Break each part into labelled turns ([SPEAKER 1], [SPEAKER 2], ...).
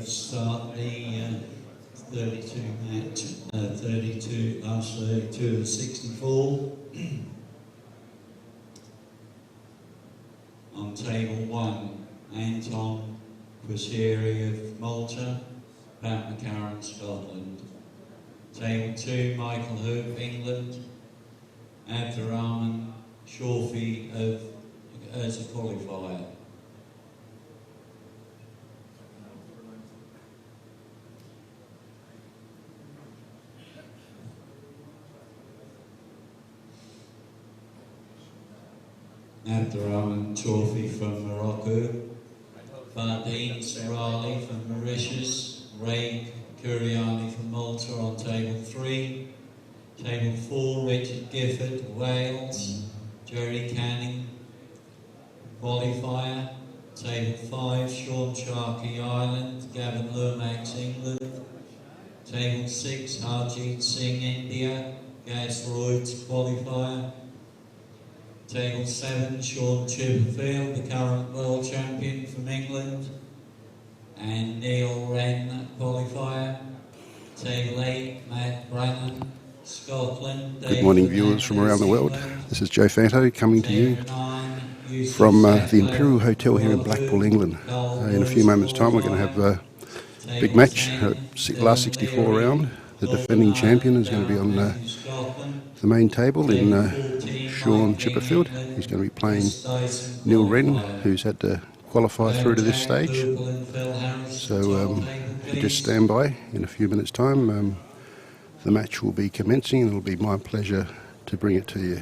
[SPEAKER 1] start the 32 match, 32 last 32 of 64. On table 1, Anton Quashiri of Malta, Pat McCarran, Scotland. Table 2, Michael Hoop, England, Abdurrahman Shorfi as a qualifier. Abdurrahman Shorfi from Morocco, Fardeen Sarali from Mauritius, Ray Kuriani from Malta on table 3. Table 4, Richard Gifford, Wales, Jerry Canning, qualifier. Table 5, Shaun Sharkey, Ireland, Gavin Lomax, England. Table 6, Harjeet Singh, India, Gaz Royds, qualifier. Table 7, Shaun Chipperfield, the current world champion from England, and Neil Wren, qualifier. Table 8, Matt Brannan, Scotland.
[SPEAKER 2] Good morning, viewers from around the world. This is Joe Fanto coming to you from the Imperial Hotel here in Blackpool, England. In a few moments' time, we're going to have a big match, last 64 round. The defending champion is going to be on the main table in Shaun Chipperfield. He's going to be playing Neil Wren, who's had to qualify through to this stage. So if you just stand by, in a few minutes' time, the match will be commencing, and it'll be my pleasure to bring it to you.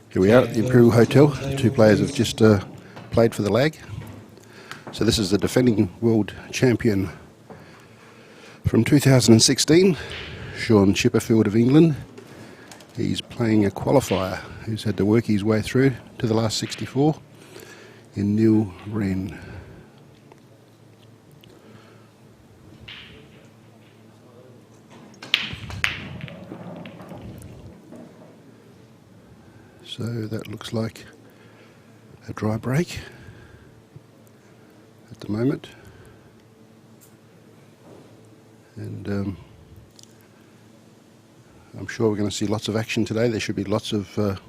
[SPEAKER 2] Here we are at the Imperial Hotel. The two players have just played for the lag. So this is the defending world champion from 2016, Shaun Chipperfield of England. He's playing a qualifier who's had to work his way through to the last 64 in Neil Wren. So that looks like a dry break at the moment, and I'm sure we're going to see lots of action today. There should be lots of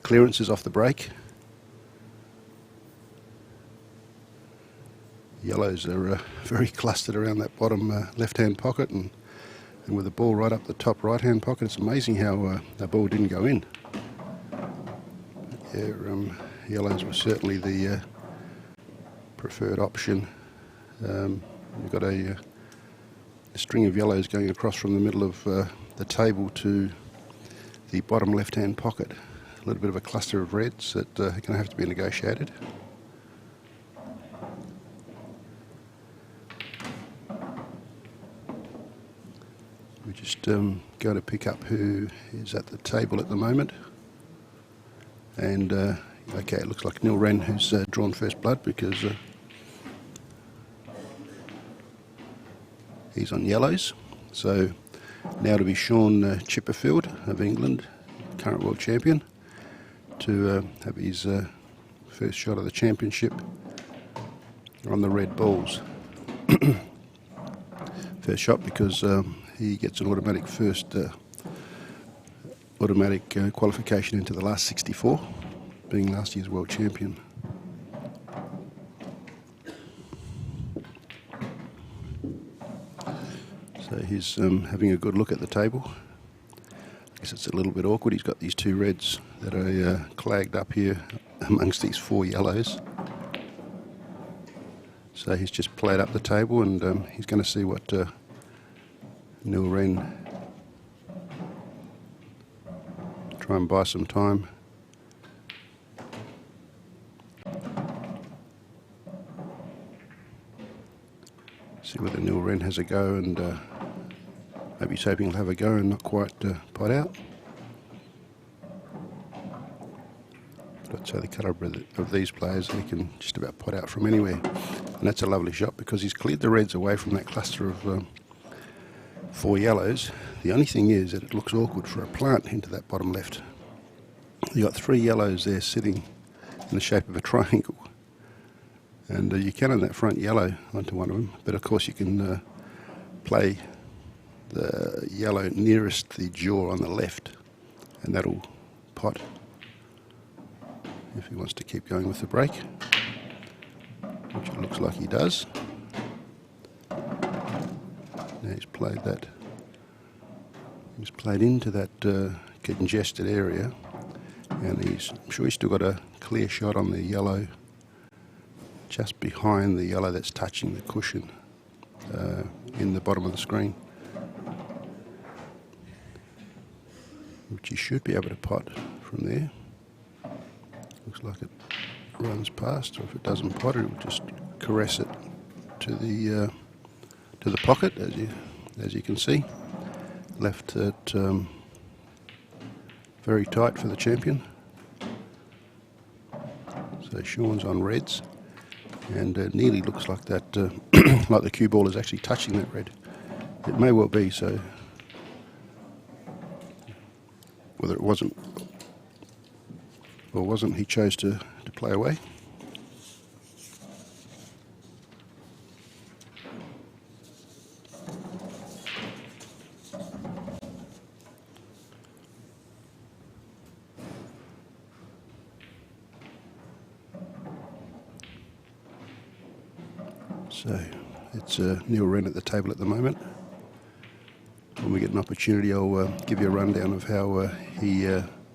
[SPEAKER 2] clearances off the break. Yellows are very clustered around that bottom left-hand pocket, and and with the ball right up the top right-hand pocket. It's amazing how that ball didn't go in. Yeah, yellows were certainly the preferred option. We've got a string of yellows going across from the middle of the table to the bottom left-hand pocket. A little bit of a cluster of reds that are going to have to be negotiated. We're just going to pick up who is at the table at the moment. And okay, it looks like Wren who's drawn first blood because he's on yellows. So now to be Shaun Chipperfield of England, current world champion, to have his first shot of the championship on the red balls. First shot because he gets an automatic qualification into the last 64, being last year's world champion. So he's having a good look at the table. I guess it's a little bit awkward. He's got these two reds that are clagged up here amongst these four yellows. So he's just played up the table, and he's going to see what Wren try and buy some time. See whether Wren has a go, and maybe he's hoping he'll have a go and not quite pot out. But I'd say the calibre of these players, they can just about pot out from anywhere. And that's a lovely shot because he's cleared the reds away from that cluster of four yellows. The only thing is that it looks awkward for a plant into that bottom left. You've got three yellows there sitting in the shape of a triangle. And you can on that front yellow onto one of them, but of course you can play the yellow nearest the jaw on the left, and that'll pot if he wants to keep going with the break, which it looks like he does. Now he's played that. He's played into that congested area, and I'm sure he's still got a clear shot on the yellow just behind the yellow that's touching the cushion in the bottom of the screen, which he should be able to pot from there. Looks like it runs past, or if it doesn't pot it, will just caress it to the pocket, as you can see. Left it very tight for the champion. So Shaun's on reds, and nearly looks like that, like the cue ball is actually touching that red. It may well be, so whether it wasn't or wasn't, he chose to play away. So it's Wren at the table at the moment. When we get an opportunity, I'll give you a rundown of how he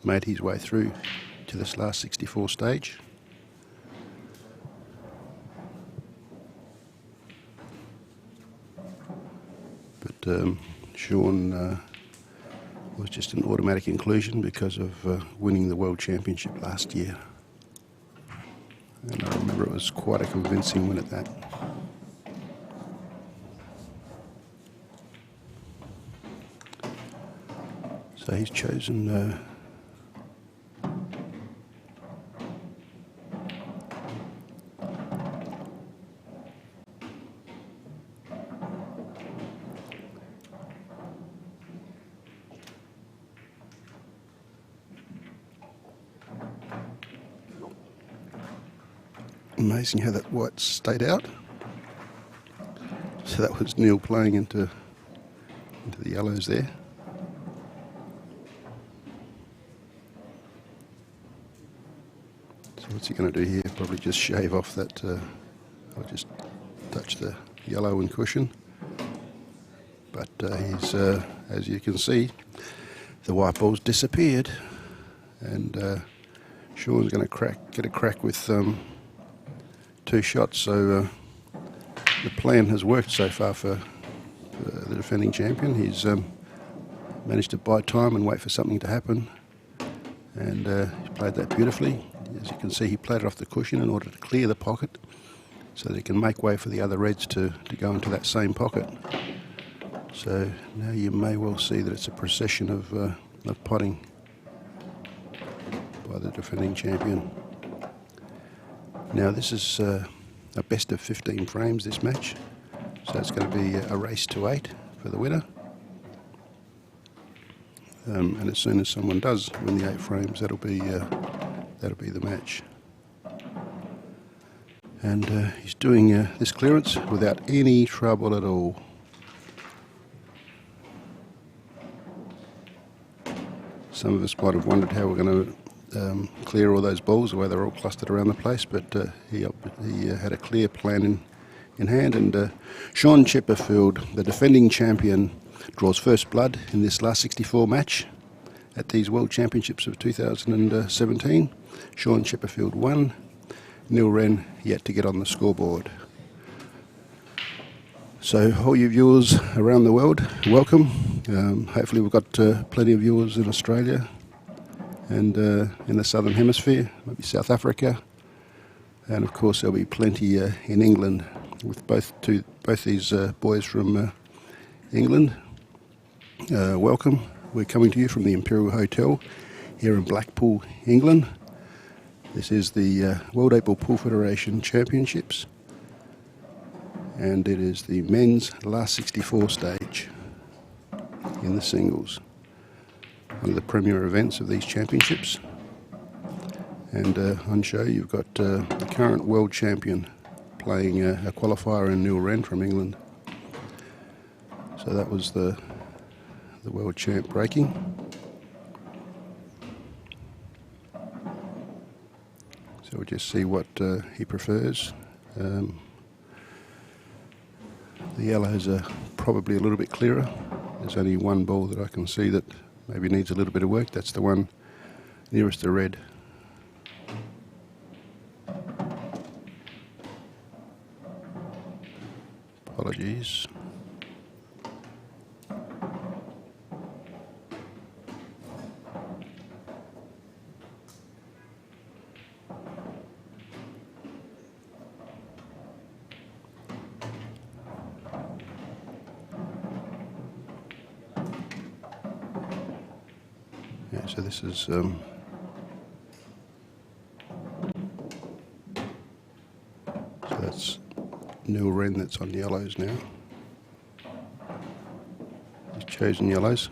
[SPEAKER 2] made his way through to this last 64 stage. But Shaun was just an automatic inclusion because of winning the World Championship last year. And I remember it was quite a convincing win at that. So he's chosen amazing how that white stayed out. So that was Neil playing into the yellows there. So what's he going to do here? Probably just shave off that, or just touch the yellow and cushion. but as you can see, the white ball's disappeared, and Shaun's going to get a crack with 2 shots. So the plan has worked so far for the defending champion. He's managed to buy time and wait for something to happen, and he played that beautifully. As you can see, he played it off the cushion in order to clear the pocket so that he can make way for the other reds to go into that same pocket. So now you may well see that it's a procession of potting by the defending champion. Now this is a best of 15 frames, this match, so it's going to be a race to 8 for the winner. And as soon as someone does win the 8 frames, that'll be the match. And he's doing this clearance without any trouble at all. Some of us might have wondered how we're going to clear all those balls, the way they're all clustered around the place, but he had a clear plan in hand. And Shaun Chipperfield, the defending champion, draws first blood in this L64 match at these World Championships of 2017. Shaun Chipperfield won. Wren yet to get on the scoreboard. So all you viewers around the world, welcome. Hopefully we've got plenty of viewers in Australia and in the Southern Hemisphere, maybe South Africa, and of course there'll be plenty in England with both these boys from England. Welcome. We're coming to you from the Imperial Hotel here in Blackpool, England. This is the World 8-Ball Pool Federation Championships, and it is the men's L64 stage in the singles. One of the premier events of these championships. And on show you've got the current world champion playing a qualifier in Wren from England. So that was the world champ breaking. So we'll just see what he prefers. The yellows are probably a little bit clearer. There's only one ball that I can see that maybe needs a little bit of work. That's the one nearest the red. Apologies. Yeah, so this is so that's Wren that's on yellows now. He's chosen yellows.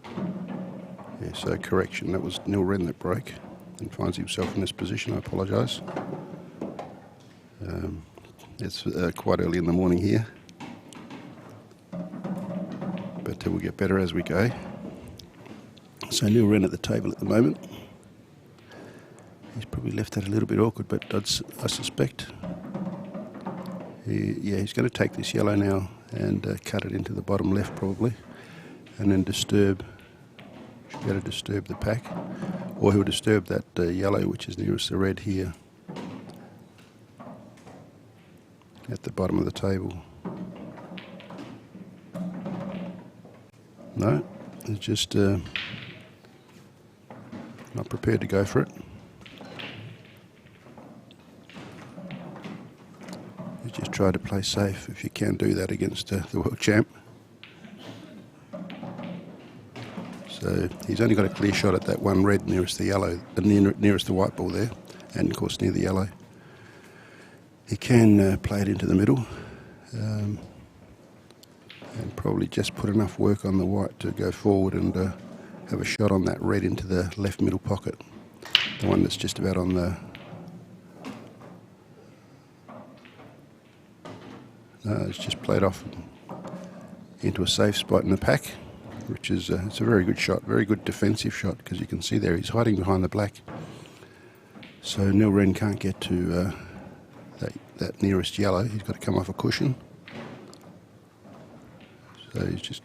[SPEAKER 2] Yeah, so correction, that was Wren that broke and finds himself in this position. I apologise. It's quite early in the morning here, but we'll get better as we go. So Wren at the table at the moment. He's probably left that a little bit awkward, but I suspect he's going to take this yellow now and cut it into the bottom left probably, and then disturb. Should be able to disturb the pack, or he'll disturb that yellow which is nearest the red here at the bottom of the table. No, it's just not prepared to go for it. You just try to play safe if you can do that against the world champ. So he's only got a clear shot at that one red nearest the yellow, nearest the white ball there, and of course near the yellow. He can play it into the middle. And probably just put enough work on the white to go forward and have a shot on that red into the left middle pocket, the one that's just about on the... No, it's just played off into a safe spot in the pack, which is it's a very good shot, very good defensive shot, because you can see there he's hiding behind the black, so Wren can't get to that nearest yellow, he's got to come off a cushion. So he's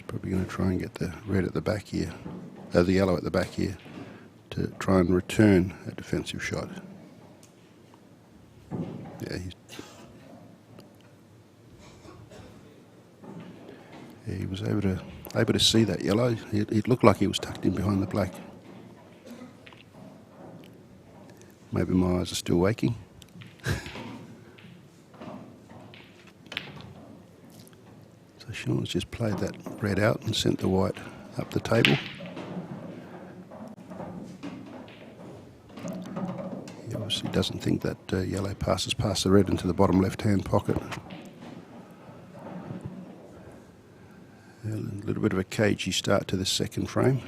[SPEAKER 2] probably going to try and get the red at the back here, the yellow at the back here, to try and return a defensive shot. Yeah, he was able to see that yellow. It looked like he was tucked in behind the black. Maybe my eyes are still waking. So Shaun's just played that red out and sent the white up the table. He obviously doesn't think that yellow passes past the red into the bottom left-hand pocket. A little bit of a cagey start to the second frame.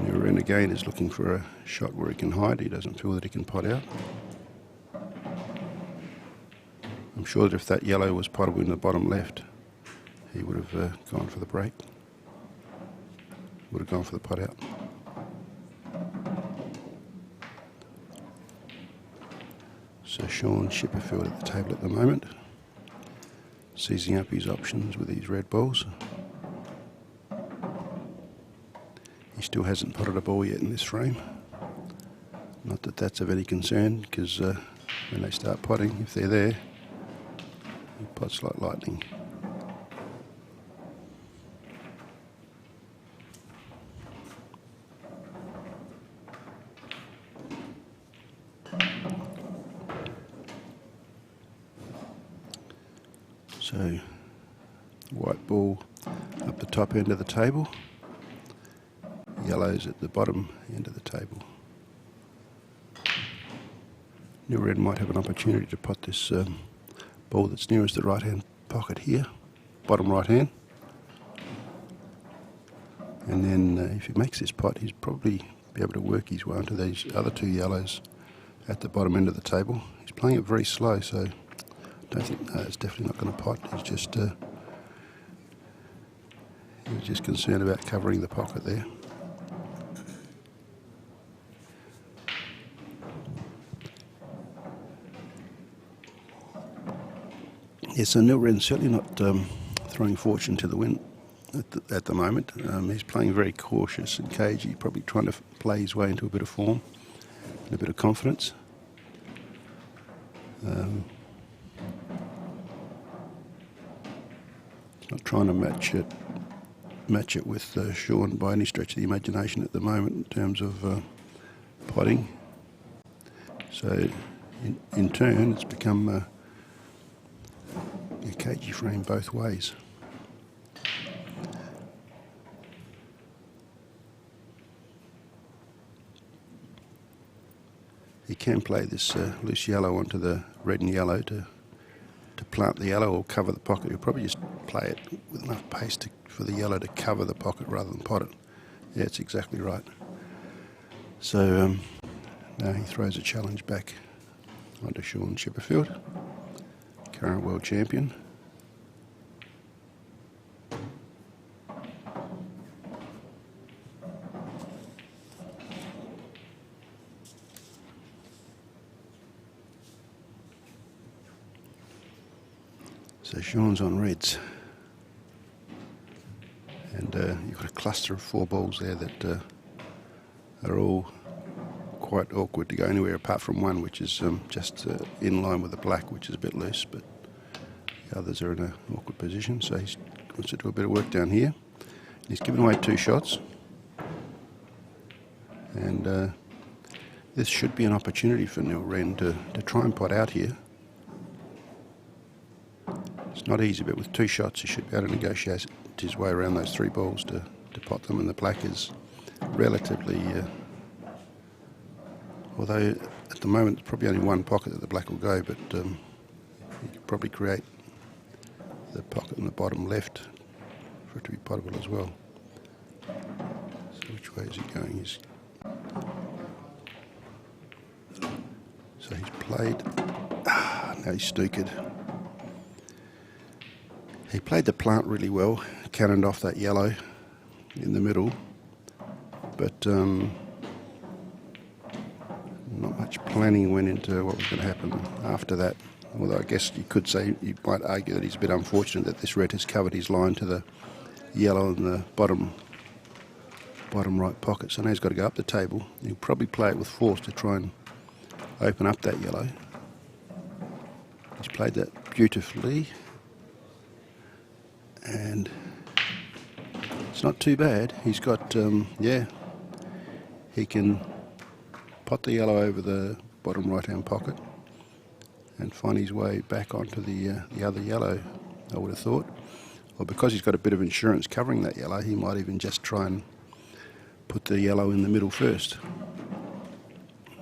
[SPEAKER 2] Wren again is looking for a shot where he can hide. He doesn't feel that he can pot out. I'm sure that if that yellow was potable in the bottom left, he would have gone for the break. Would have gone for the pot out. So Shaun Chipperfield at the table at the moment, seizing up his options with these red balls. He still hasn't potted a ball yet in this frame. Not that that's of any concern, because when they start potting, if they're there, he pots like lightning. So, white ball up the top end of the table. Yellow's at the bottom end of the table. New Red might have an opportunity to pot this ball that's nearest the right hand pocket here, bottom right hand. And then if he makes this pot, he's probably be able to work his way onto these other two yellows at the bottom end of the table. He's playing it very slow, so I don't think it's definitely not going to pot. He's just he was just concerned about covering the pocket there. Yes, so Neil Wren's certainly not throwing fortune to the wind at the moment. He's playing very cautious and cagey, probably trying to play his way into a bit of form and a bit of confidence. He's not trying to match it with Shaun by any stretch of the imagination at the moment in terms of potting. So in turn, it's become a cagey frame both ways. He can play this loose yellow onto the red and yellow to plant the yellow or cover the pocket. He'll probably just play it with enough pace for the yellow to cover the pocket rather than pot it. Yeah, it's exactly right. So now he throws a challenge back onto Shaun Chipperfield, current world champion. So Shaun's on reds, and you've got a cluster of 4 balls there that are all quite awkward to go anywhere apart from one, which is just in line with the black, which is a bit loose, but the others are in an awkward position. So he wants to do a bit of work down here. He's given away 2 shots, and this should be an opportunity for Neil Wren to try and pot out here. It's not easy, but with 2 shots he should be able to negotiate his way around those 3 balls to pot them, and the black is relatively, although at the moment it's probably only one pocket that the black will go, but you could probably create the pocket in the bottom left for it to be potable as well. So which way is he going? So he's played, now he's snookered. He played the plant really well, cannoned off that yellow in the middle, but much planning went into what was going to happen after that. Although I guess you could say, you might argue that he's a bit unfortunate that this red has covered his line to the yellow in the bottom right pocket. So now he's got to go up the table. He'll probably play it with force to try and open up that yellow. He's played that beautifully. And it's not too bad. He's got, he can pot the yellow over the bottom right-hand pocket and find his way back onto the other yellow, I would have thought. Or because he's got a bit of insurance covering that yellow, he might even just try and put the yellow in the middle first.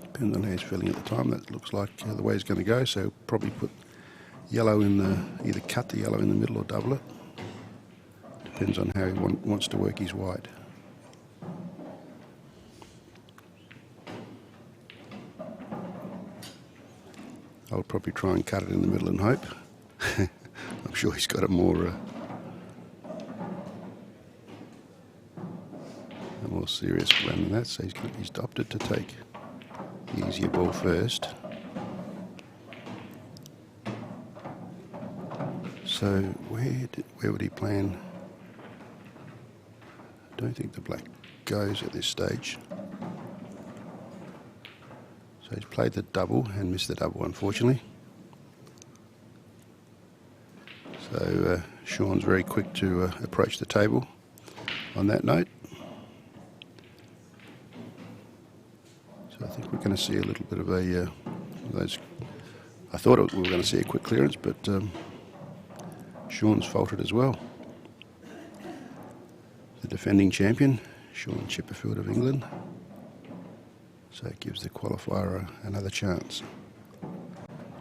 [SPEAKER 2] Depends on how he's feeling at the time. That looks like the way he's going to go. So he'll probably put yellow in either cut the yellow in the middle or double it. Depends on how he wants to work his white. I'll probably try and cut it in the middle and hope. I'm sure he's got a more serious plan than that, so he's opted to take the easier ball first. So where would he plan? I don't think the black goes at this stage. So he's played the double and missed the double, unfortunately. So Shaun's very quick to approach the table on that note. So I think we're going to see a little bit of those. I thought we were going to see a quick clearance, but Shaun's faltered as well. The defending champion, Shaun Chipperfield of England. So it gives the qualifier another chance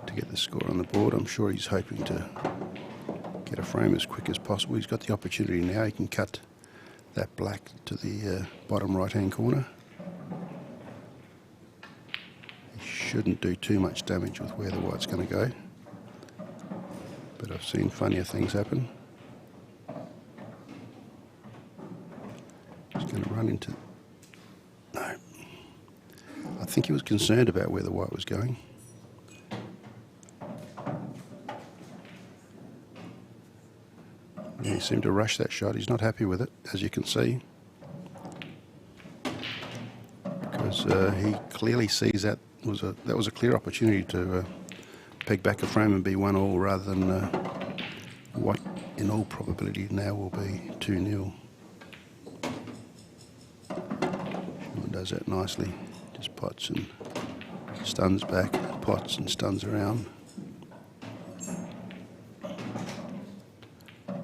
[SPEAKER 2] to get the score on the board. I'm sure he's hoping to get a frame as quick as possible. He's got the opportunity now. He can cut that black to the bottom right-hand corner. He shouldn't do too much damage with where the white's going to go. But I've seen funnier things happen. He's going to run into... No. I think he was concerned about where the white was going. Yeah, he seemed to rush that shot. He's not happy with it, as you can see. Because he clearly sees that was a clear opportunity to peg back a frame and be 1-1 rather than what in all probability now will be 2-0. Shaun does that nicely. Just pots and stuns back, pots and stuns around.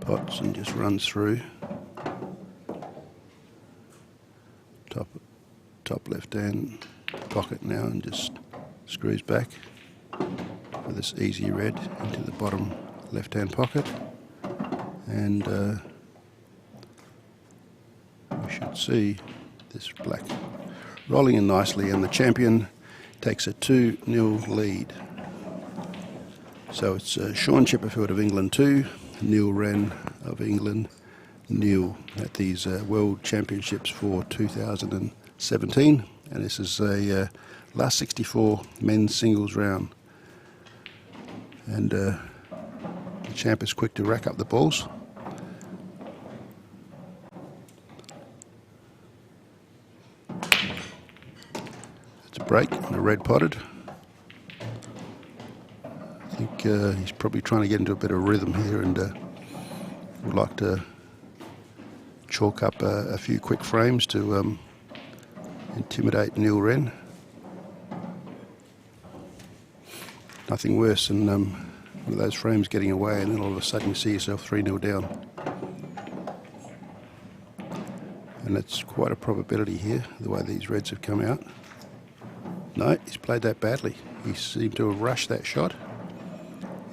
[SPEAKER 2] Pots and just runs through. Top left hand pocket now and just screws back with this easy red into the bottom left hand pocket. And we should see this black rolling in nicely, and the champion takes a 2-0 lead. So it's Shaun Chipperfield of England 2, Wren of England 0 at these World Championships for 2017. And this is a last 64 men's singles round. And the champ is quick to rack up the balls. Break and a red potted. I think he's probably trying to get into a bit of rhythm here and would like to chalk up a few quick frames to intimidate Wren. Nothing worse than one of those frames getting away and then all of a sudden you see yourself 3-0 down. And it's quite a probability here, the way these reds have come out. No, he's played that badly. He seemed to have rushed that shot.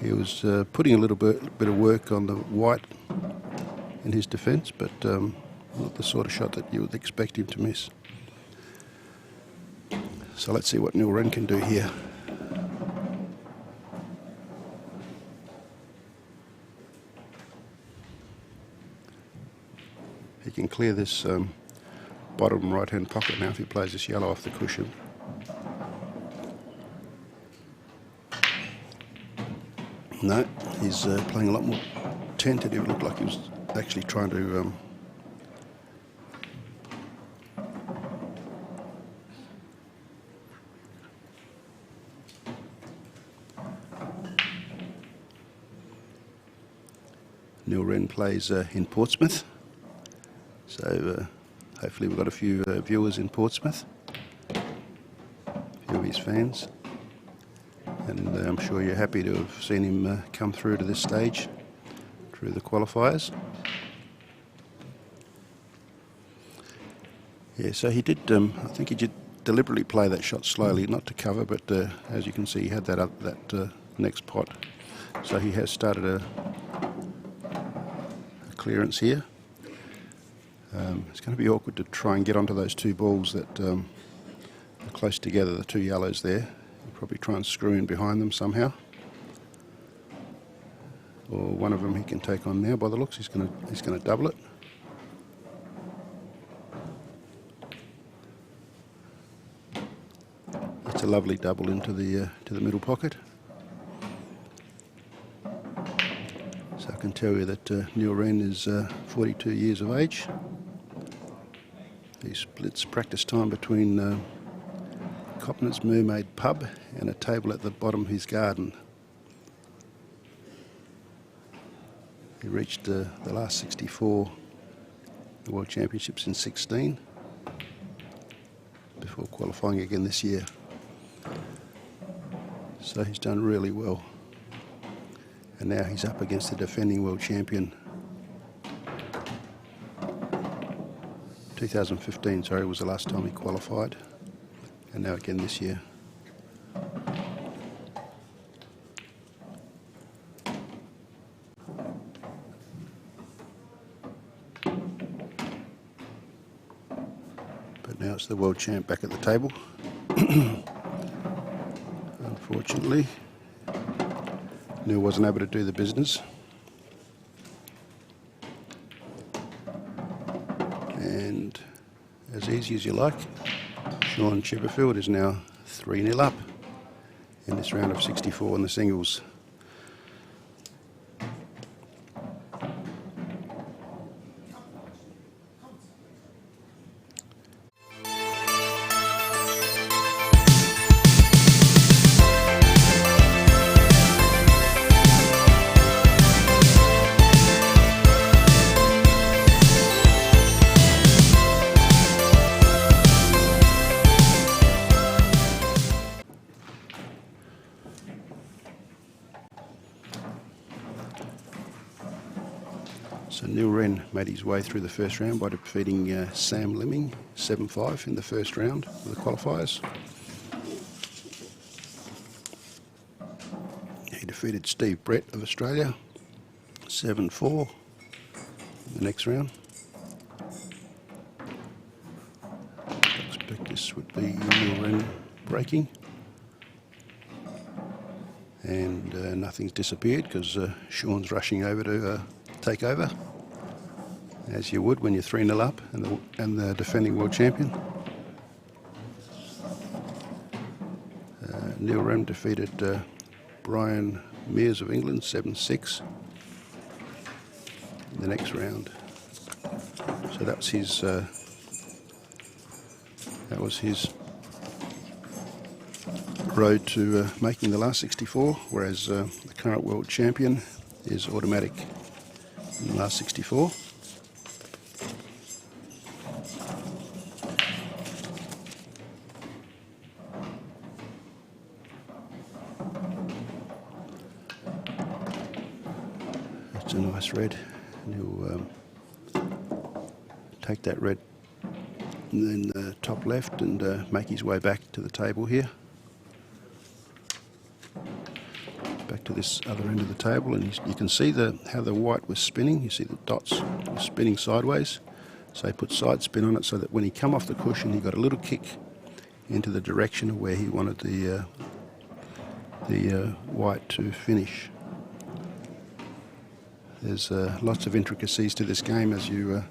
[SPEAKER 2] He was putting a little bit of work on the white in his defence, but not the sort of shot that you would expect him to miss. So let's see what Wren can do here. He can clear this bottom right-hand pocket now if he plays this yellow off the cushion. No, he's playing a lot more tentative. It looked like he was actually trying to Wren plays in Portsmouth, so hopefully we've got a few viewers in Portsmouth, a few of his fans, and I'm sure you're happy to have seen him come through to this stage, through the qualifiers. Yeah, so he did, I think he did deliberately play that shot slowly, not to cover, but as you can see, he had that next pot, so he has started a clearance here. It's going to be awkward to try and get onto those two balls that are close together, the two yellows there. He'll probably try and screw in behind them somehow. Or one of them he can take on now. By the looks, he's going to double it. That's a lovely double into the middle pocket. So I can tell you that Wren is 42 years of age. He splits practice time between Copnit's Mermaid Pub and a table at the bottom of his garden. He reached the last 64 World Championships in 16 before qualifying again this year. So he's done really well. And now he's up against the defending world champion. 2015, sorry, was the last time he qualified. And now again this year. But now it's the world champ back at the table. Unfortunately, Neil wasn't able to do the business. And as easy as you like, Shaun Chipperfield is now 3-0 up in this round of 64 in the singles. So Wren made his way through the first round by defeating Sam Lemming 7-5 in the first round of the qualifiers. He defeated Steve Brett of Australia 7-4 in the next round. I expect this would be Wren breaking. And nothing's disappeared because Shaun's rushing over to take over, as you would when you're 3-0 up and the defending world champion. Wren defeated Brian Mears of England 7-6 in the next round. So that was his road to making the last 64, whereas the current world champion is automatic in the last 64. That's a nice red, and he'll take that red and then top left and make his way back to the table here. Back to this other end of the table, and you can see how the white was spinning. You see the dots were spinning sideways, so he put side spin on it so that when he come off the cushion he got a little kick into the direction of where he wanted the white to finish. There's lots of intricacies to this game as you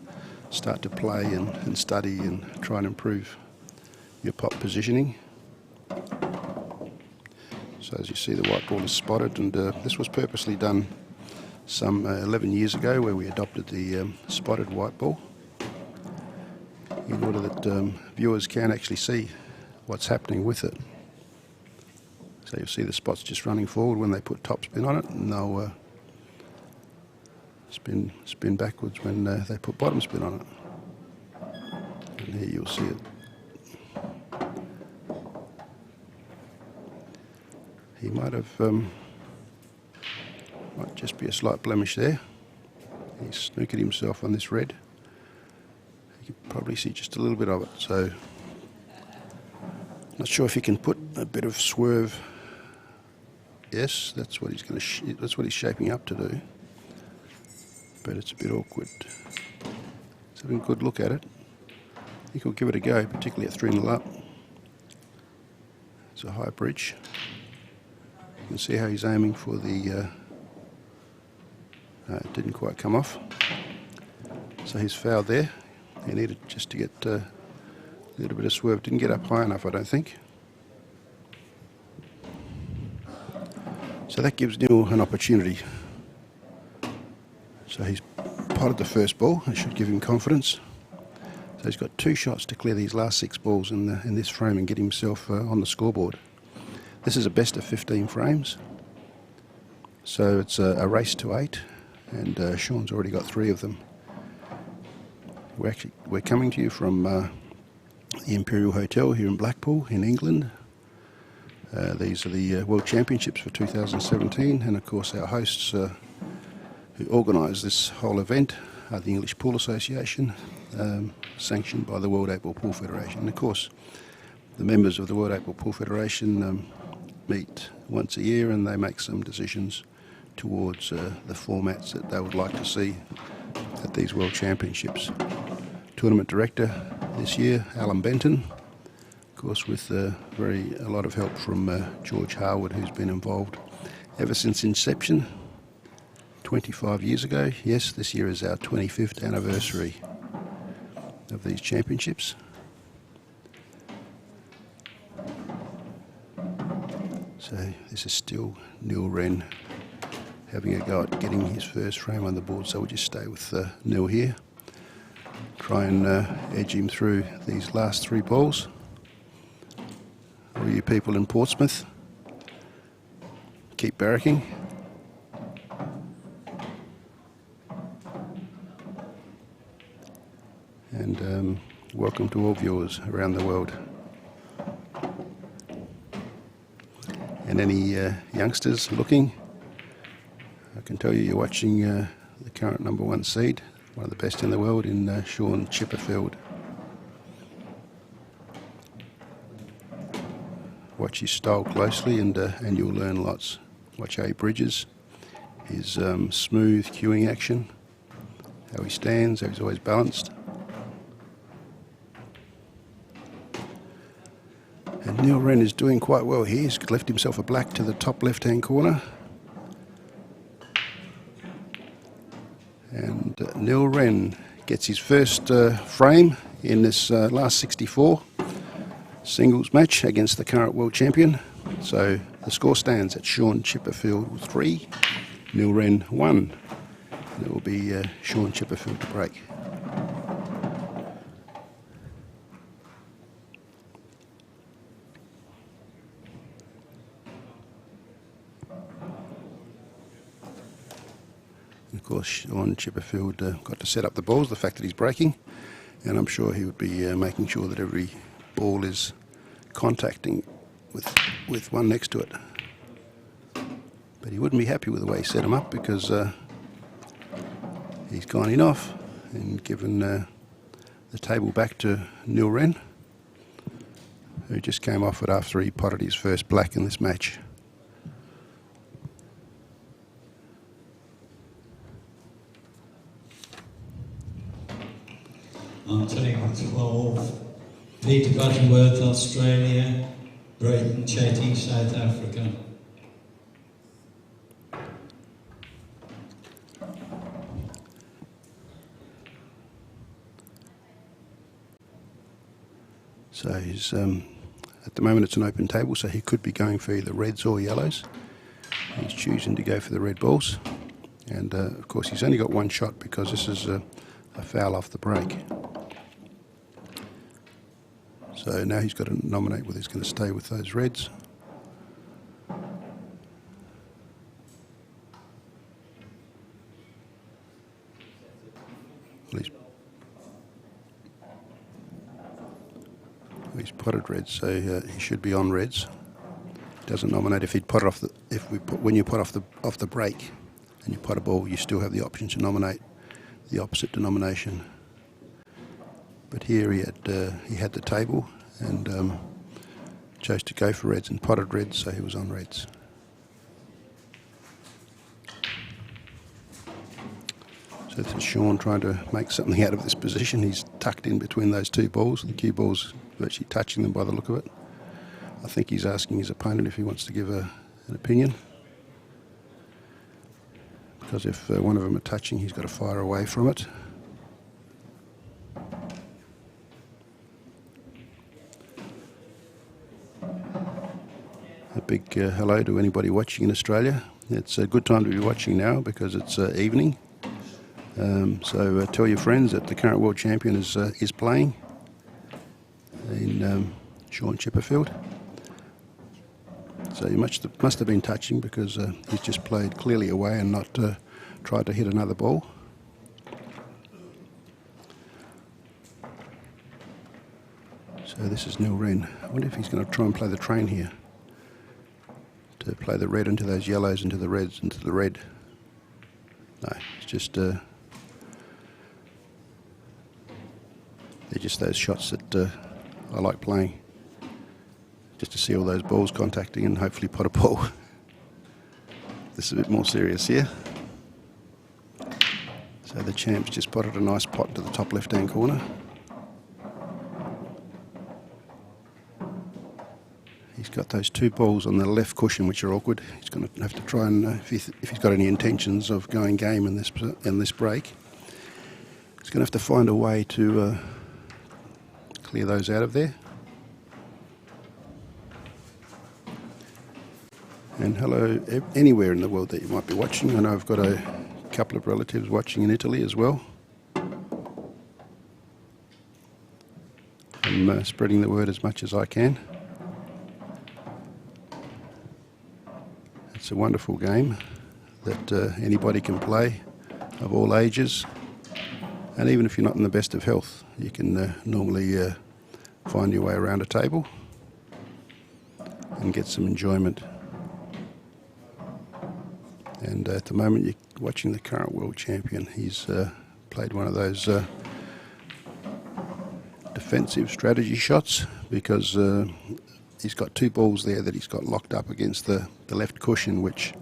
[SPEAKER 2] start to play and study and try and improve your pot positioning. So as you see, the white ball is spotted, and this was purposely done some 11 years ago, where we adopted the spotted white ball in order that viewers can actually see what's happening with it. So you'll see the spots just running forward when they put top spin on it, and they'll spin backwards when they put bottom spin on it. And here you'll see it. He might have, might just be a slight blemish there. He's snookered himself on this red. You can probably see just a little bit of it, so not sure if he can put a bit of swerve. Yes, that's what he's going to. That's what he's shaping up to do. But it's a bit awkward. Let's have a good look at it. I think he'll give it a go, particularly at 3-0 up. It's a high bridge. You can see how he's aiming for the. It didn't quite come off. So he's fouled there. He needed just to get a little bit of swerve. Didn't get up high enough, I don't think. So that gives Neil an opportunity. So he's potted the first ball. It should give him confidence. So he's got 2 shots to clear these last 6 balls in this frame and get himself on the scoreboard. This is a best of 15 frames. So it's a race to 8, and Shaun's already got 3 of them. We're coming to you from the Imperial Hotel here in Blackpool in England. These are the World Championships for 2017, and of course our hosts who organise this whole event are the English Pool Association, sanctioned by the World 8-Ball Pool Federation. And of course the members of the World 8-Ball Pool Federation meet once a year, and they make some decisions towards the formats that they would like to see at these World Championships. Tournament director this year, Alan Benton, of course with a lot of help from George Harwood, who's been involved ever since inception 25 years ago. Yes, this year is our 25th anniversary of these championships. So this is still Neil Wren having a go at getting his first frame on the board, so we'll just stay with Neil here. Try and edge him through these last 3 balls. All you people in Portsmouth, keep barracking. And welcome to all viewers around the world. And any youngsters looking, I can tell you're watching the current #1 seed, one of the best in the world, in Shaun Chipperfield. Watch his style closely, and you'll learn lots. Watch how he bridges, his smooth cueing action, how he stands, how he's always balanced. And Neil Wren is doing quite well here. He's left himself a black to the top left-hand corner. And Neil Wren gets his first frame in this last 64 singles match against the current world champion. So the score stands at Shaun Chipperfield 3, Neil Wren 1. And it will be Shaun Chipperfield to break. Of course, Shaun Chipperfield got to set up the balls, the fact that he's breaking, and I'm sure he would be making sure that every ball is contacting with one next to it. But he wouldn't be happy with the way he set them up, because he's gone in off and given the table back to Neil Wren, who just came off it after he potted his first black in this match.
[SPEAKER 1] On table 12, Peter Butterworth, Australia, Brayton Chetty, South Africa. So he's
[SPEAKER 2] At the moment it's an open table, so he could be going for either reds or yellows. He's choosing to go for the red balls. And of course he's only got one shot because this is a foul off the break. So now he's got to nominate whether he's going to stay with those reds. He's potted reds, so he should be on reds. He doesn't nominate if he'd pot off the when you pot off the break and you pot a ball, you still have the option to nominate the opposite denomination. But here he had the table and chose to go for reds and potted reds, so he was on reds. So this is Shaun trying to make something out of this position. He's tucked in between those two balls. The cue ball's virtually touching them by the look of it. I think he's asking his opponent if he wants to give an opinion. Because if one of them are touching, he's got to fire away from it. A big hello to anybody watching in Australia. It's a good time to be watching now because it's evening. So tell your friends that the current world champion is playing in Shaun Chipperfield. So he must have been touching because he's just played clearly away and not tried to hit another ball. So this is Wren. I wonder if he's going to try and play the train here. To play the red into those yellows, into the reds, into the red. No, it's just they're just those shots that I like playing. Just to see all those balls contacting and hopefully pot a ball. This is a bit more serious here. So the champ's just potted a nice pot to the top left-hand corner. He's got those two balls on the left cushion, which are awkward. He's going to have to try and, if he's got any intentions of going game in this break, he's going to have to find a way to clear those out of there. And hello anywhere in the world that you might be watching. I know I've got a couple of relatives watching in Italy as well. I'm spreading the word as much as I can. It's a wonderful game that anybody can play of all ages. And even if you're not in the best of health, you can normally find your way around a table and get some enjoyment. And at the moment you're watching the current world champion. He's played one of those defensive strategy shots because he's got two balls there that he's got locked up against the left cushion, which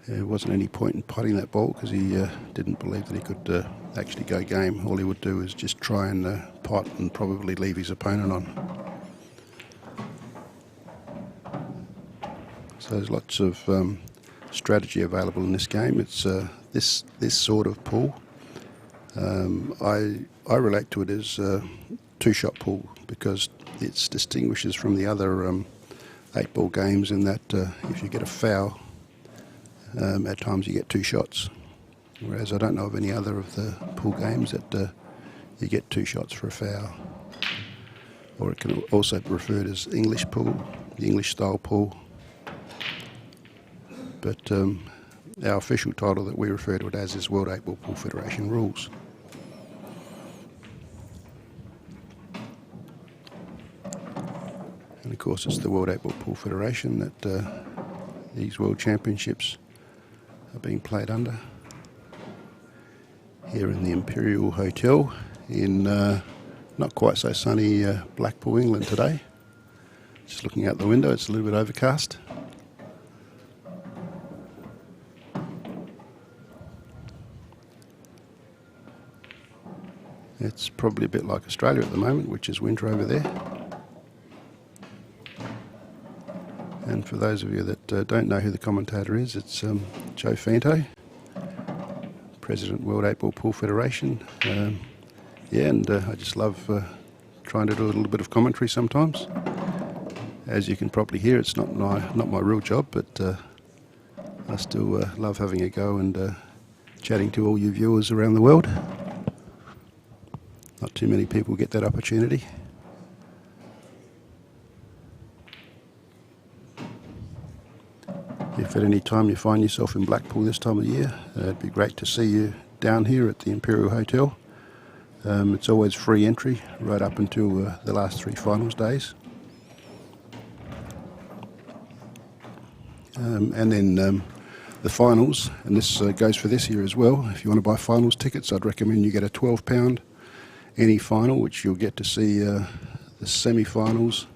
[SPEAKER 2] there wasn't any point in potting that ball because he didn't believe that he could actually go game. All he would do is just try and pot and probably leave his opponent on. So there's lots of strategy available in this game. It's this sort of pool. I relate to it as a two-shot pool because it distinguishes from the other 8-ball games in that if you get a foul, at times you get two shots. Whereas I don't know of any other of the pool games that you get two shots for a foul. Or it can also be referred as English pool, the English style pool. But our official title that we refer to it as is World 8-Ball Pool Federation Rules. And of course it's the World 8-Ball Pool Federation that these World Championships are being played under. Here in the Imperial Hotel in not quite so sunny Blackpool, England today. Just looking out the window, it's a little bit overcast. It's probably a bit like Australia at the moment, which is winter over there. And for those of you that don't know who the commentator is, it's Joe Fanto, President World 8-Ball Pool Federation. Yeah, and I just love trying to do a little bit of commentary sometimes. As you can probably hear, it's not my real job, but I still love having a go and chatting to all you viewers around the world. Not too many people get that opportunity. If at any time you find yourself in Blackpool this time of year, it'd be great to see you down here at the Imperial Hotel. It's always free entry right up until the last 3 finals days. And then the finals, and this goes for this year as well. If you want to buy finals tickets, I'd recommend you get a £12 any final, which you'll get to see the semi-finals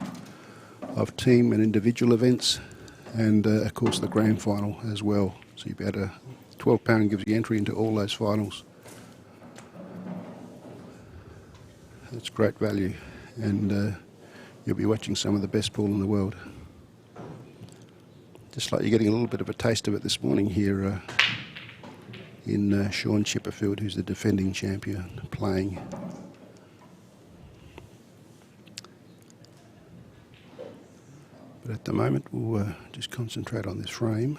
[SPEAKER 2] of team and individual events, and of course the grand final as well. So you'll be able to, £12 gives you entry into all those finals. It's great value, and you'll be watching some of the best pool in the world. Just like you're getting a little bit of a taste of it this morning here in Shaun Chipperfield, who's the defending champion, playing. But at the moment we'll just concentrate on this frame.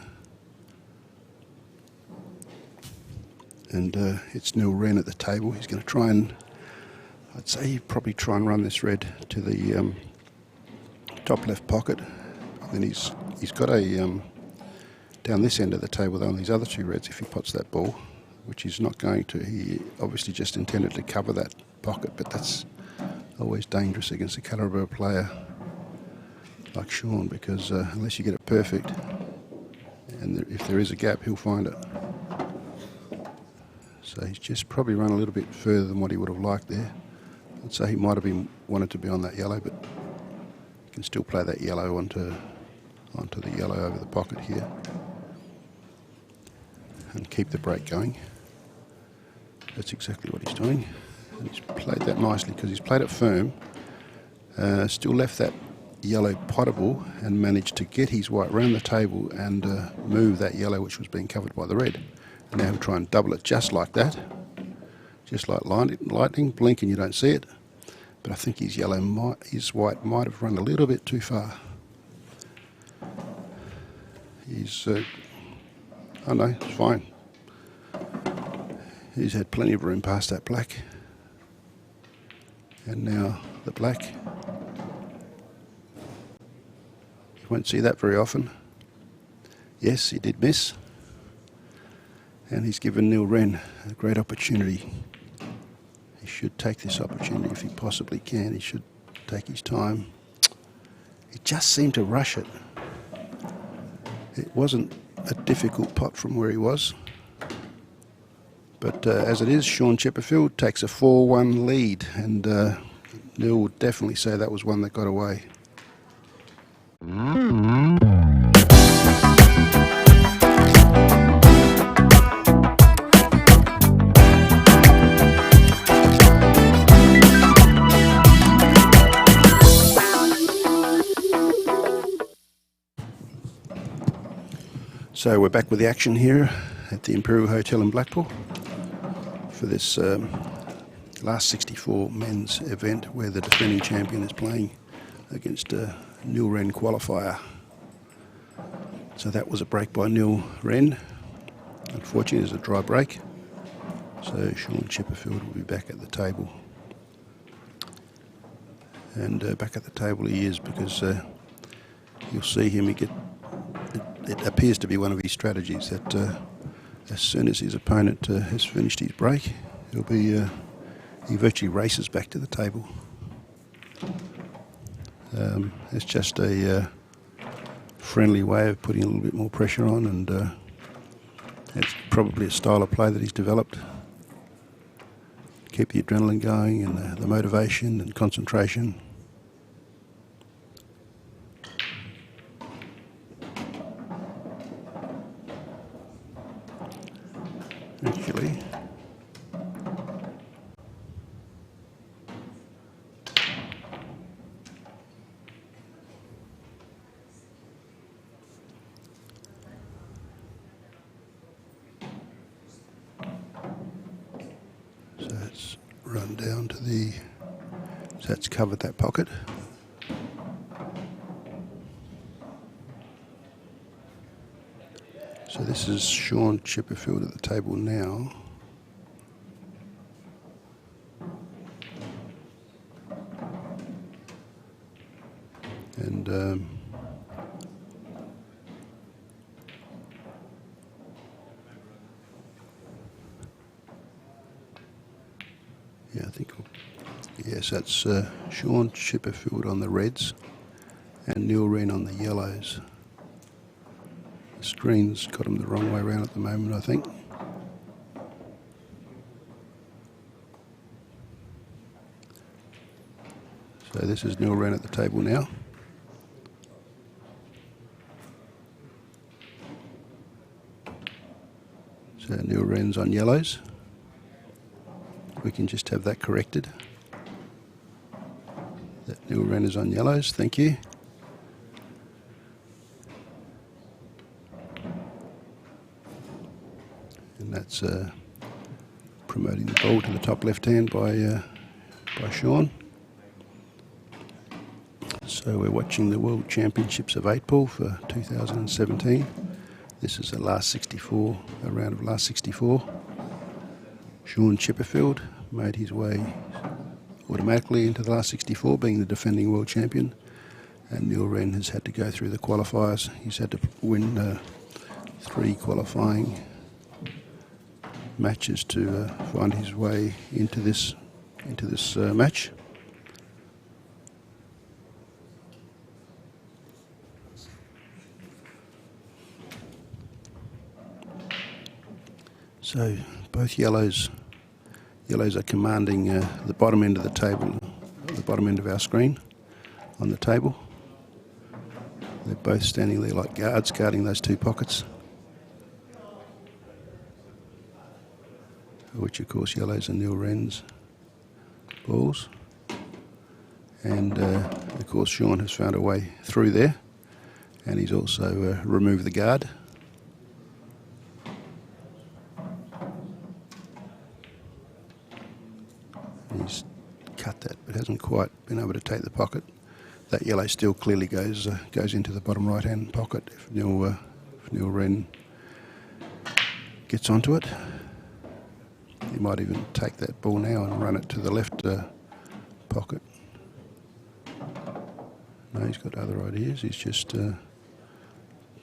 [SPEAKER 2] And it's Wren at the table. He's going to try and, I'd say he'd probably try and run this red to the top left pocket. And then he's got a, down this end of the table though, on these other 2 reds, if he pots that ball, which he's not going to. He obviously just intended to cover that pocket, but that's always dangerous against a calibre player like Shaun, because unless you get it perfect, and if there is a gap, he'll find it. So he's just probably run a little bit further than what he would have liked there. I'd say he might have wanted to be on that yellow, but you can still play that yellow onto the yellow over the pocket here and keep the break going. That's exactly what he's doing, and he's played that nicely because he's played it firm, still left that yellow potable and managed to get his white around the table and move that yellow which was being covered by the red. And now he'll try and double it just like that, just like lightning, blink and you don't see it. But I think his white might have run a little bit too far. Oh no, it's fine. He's had plenty of room past that black. And now the black. You won't see that very often. Yes, he did miss. And he's given Wren a great opportunity. He should take this opportunity if he possibly can. He should take his time. He just seemed to rush it. It wasn't a difficult pot from where he was. But as it is, Shaun Chipperfield takes a 4-1 lead, and Neil would definitely say that was one that got away. So we're back with the action here at the Imperial Hotel in Blackpool for this last 64 men's event where the defending champion is playing against a Wren qualifier. So that was a break by Wren. Unfortunately, it was a dry break. So Shaun Chipperfield will be back at the table. And back at the table he is, because you'll see him, it appears to be one of his strategies that as soon as his opponent has finished his break, he virtually races back to the table. It's just a friendly way of putting a little bit more pressure on, and it's probably a style of play that he's developed. Keep the adrenaline going and the motivation and concentration. Actually, so it's run down to the So that's covered that pocket. So this is Shaun Chipperfield at the table now. And yeah, I think, yes, that's Shaun Chipperfield on the reds and Wren on the yellows. The screen's got them the wrong way around at the moment, I think. So this is Wren at the table now. So Wren's on yellows. We can just have that corrected. That Wren is on yellows, thank you. And that's promoting the ball to the top left hand by Shaun. So we're watching the World Championships of 8-ball for 2017. This is the last 64, a round of last 64. Shaun Chipperfield made his way automatically into the last 64, being the defending world champion. And Wren has had to go through the qualifiers. He's had to win 3 qualifying matches to find his way into this match. So both yellows are commanding the bottom end of the table, the bottom end of our screen on the table. They're both standing there like guards guarding those 2 pockets, which of course yellows are Wren's balls. And of course Shaun has found a way through there, and he's also removed the guard. He's cut that, but hasn't quite been able to take the pocket. That yellow still clearly goes into the bottom right-hand pocket if Wren gets onto it. He might even take that ball now and run it to the left pocket. No, he's got other ideas. He's just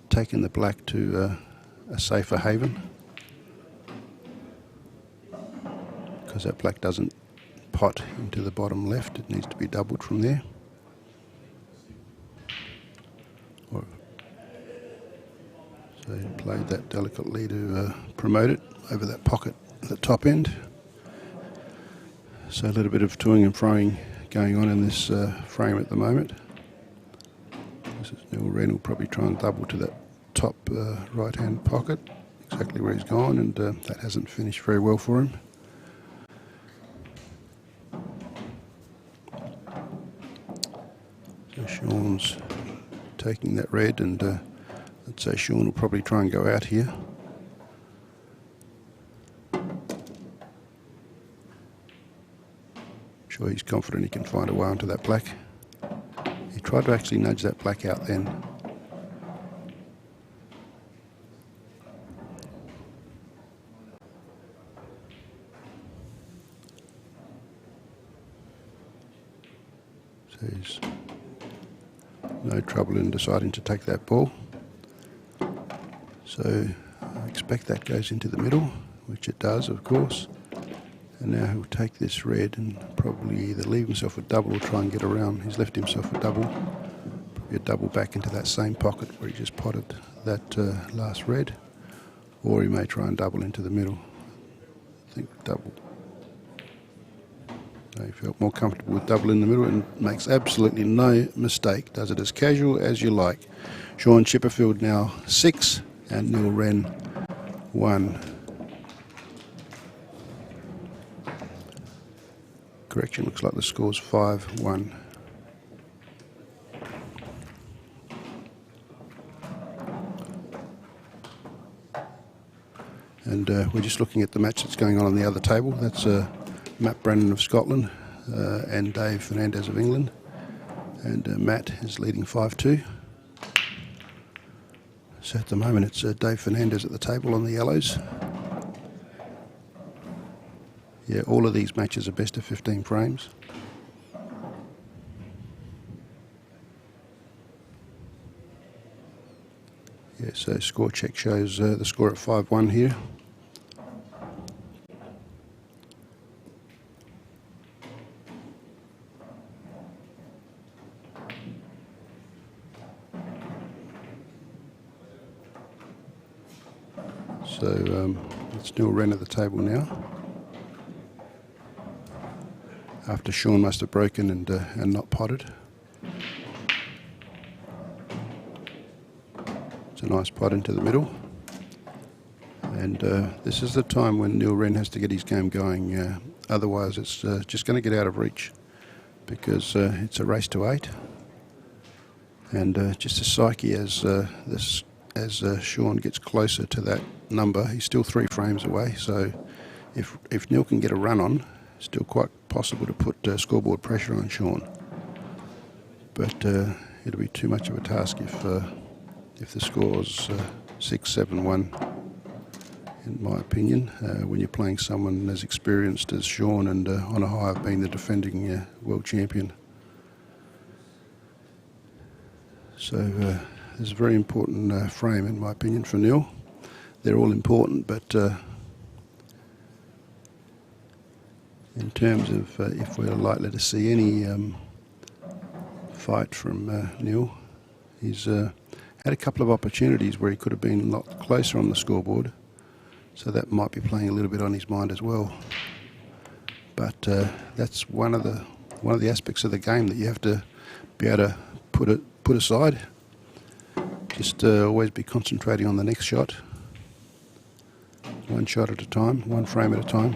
[SPEAKER 2] taken the black to a safer haven, because that black doesn't pot into the bottom left. It needs to be doubled from there. So he played that delicately to promote it over that pocket at the top end. So a little bit of toing and froing going on in this frame at the moment. This is Wren will probably try and double to that top right hand pocket, exactly where he's gone, and that hasn't finished very well for him. So Shaun's taking that red, and I'd say Shaun will probably try and go out here. Sure, he's confident he can find a way onto that black. He tried to actually nudge that black out then. So he's no trouble in deciding to take that ball. So I expect that goes into the middle, which it does, of course. And now he'll take this red and probably either leave himself a double or try and get around. He's left himself a double, probably a double back into that same pocket where he just potted that last red, or he may try and double into the middle. I think double. No, he felt more comfortable with double in the middle and makes absolutely no mistake. Does it as casual as you like. Shaun Chipperfield now 6 and Wren 1. Correction, looks like the score's 5-1. And we're just looking at the match that's going on the other table. That's Matt Brennan of Scotland and Dave Fernandez of England. And Matt is leading 5-2. So at the moment it's Dave Fernandez at the table on the yellows. Yeah, all of these matches are best of 15 frames. Yeah, so score check shows the score at 5-1 here. So it's Neil Wren at the table now. After Shaun must have broken and not potted. It's a nice pot into the middle. And this is the time when Neil Wren has to get his game going. Otherwise it's just going to get out of reach, because it's a race to 8. And just a psyche as Shaun gets closer to that number. He's still 3 frames away, so if Neil can get a run on, it's still quite possible to put scoreboard pressure on Shaun. But it'll be too much of a task if the score's 6-7-1, in my opinion, when you're playing someone as experienced as Shaun and on a high of being the defending world champion. So it's a very important frame, in my opinion, for Neil. They're all important, but in terms of if we're likely to see any fight from Neil, he's had a couple of opportunities where he could have been a lot closer on the scoreboard, so that might be playing a little bit on his mind as well. But that's one of the aspects of the game that you have to be able to put aside. Just always be concentrating on the next shot. One shot at a time, one frame at a time.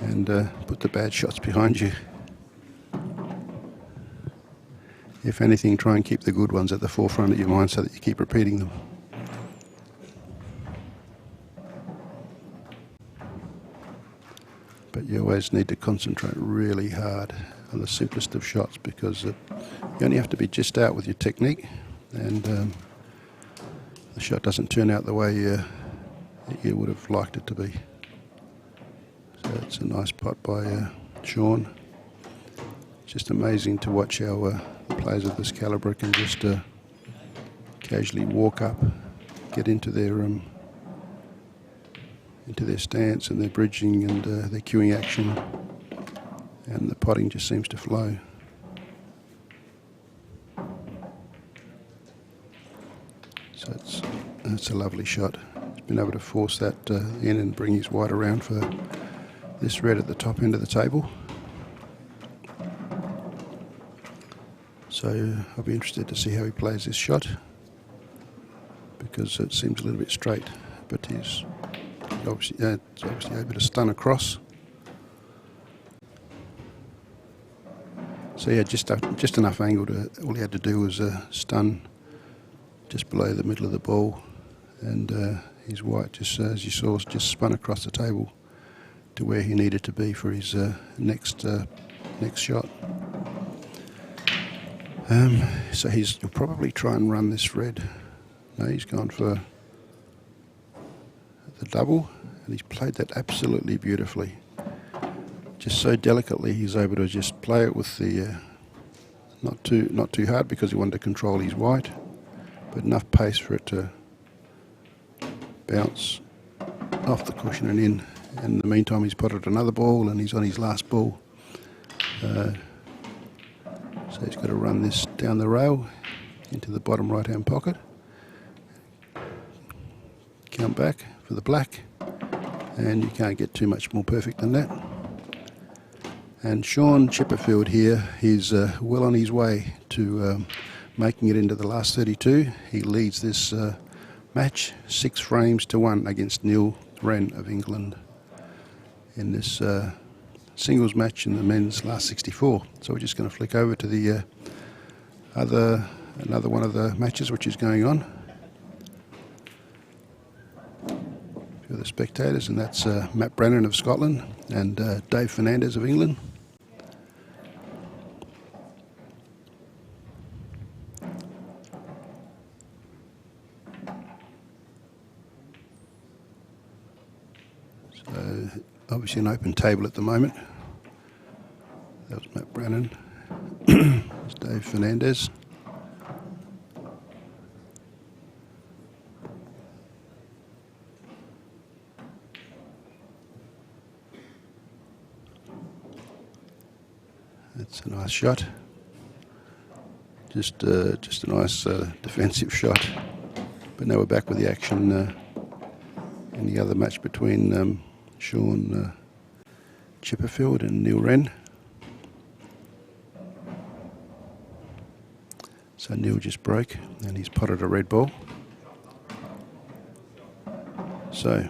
[SPEAKER 2] And put the bad shots behind you. If anything, try and keep the good ones at the forefront of your mind so that you keep repeating them. But you always need to concentrate really hard on the simplest of shots, because you only have to be just out with your technique, and the shot doesn't turn out the way you would have liked it to be. So it's a nice putt by Shaun. It's just amazing to watch how players of this calibre can just casually walk up, get into their stance and their bridging and their cueing action, and the potting just seems to flow. So it's a lovely shot. He's been able to force that in and bring his white around for this red at the top end of the table. So I'll be interested to see how he plays this shot, because it seems a little bit straight, but he's obviously able to stun across. So yeah, just enough angle to, all he had to do was stun just below the middle of the ball, and his white, just as you saw, just spun across the table to where he needed to be for his next shot. So he'll probably try and run this red. No, he's gone for the double, and he's played that absolutely beautifully. Just so delicately, he's able to just play it with the not too hard, because he wanted to control his white, but enough pace for it to bounce off the cushion and in. And in the meantime, he's potted another ball, and he's on his last ball. So he's got to run this down the rail into the bottom right-hand pocket. Count back for the black, and you can't get too much more perfect than that. And Shaun Chipperfield here, he's well on his way to making it into the last 32. He leads this match 6 frames to 1 against Neil Wren of England in this singles match in the men's last 64. So we're just going to flick over to the another one of the matches which is going on. A few of the spectators, and that's Matt Brennan of Scotland and Dave Fernandez of England. So obviously an open table at the moment. That was Matt Brennan. There's Dave Fernandez. That's a nice shot. Just a nice defensive shot. But now we're back with the action in the other match between Shaun Chipperfield and Wren. So Neil just broke and he's potted a red ball. So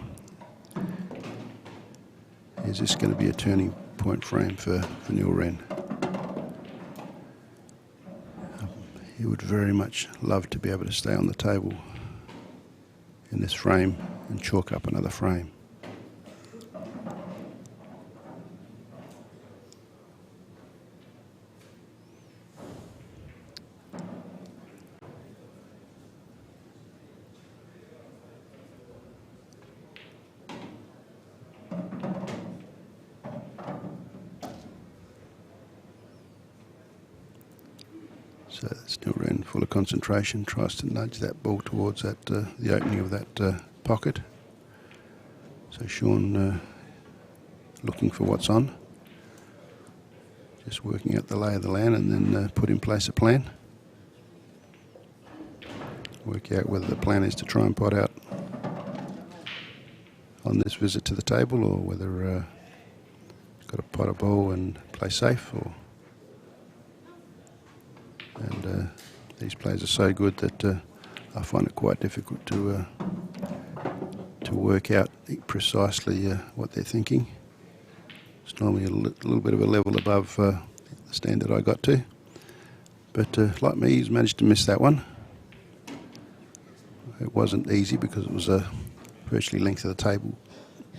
[SPEAKER 2] is this going to be a turning point frame for Wren? He would very much love to be able to stay on the table in this frame and chalk up another frame. So that's Wren, full of concentration, tries to nudge that ball towards that the opening of that pocket. So Shaun looking for what's on, just working out the lay of the land, and then put in place a plan. Work out whether the plan is to try and pot out on this visit to the table, or whether he's got to pot a ball and play safe. And these plays are so good that I find it quite difficult to work out precisely what they're thinking. It's normally a little bit of a level above the standard I got to. But like me, he's managed to miss that one. It wasn't easy because it was a virtually length of the table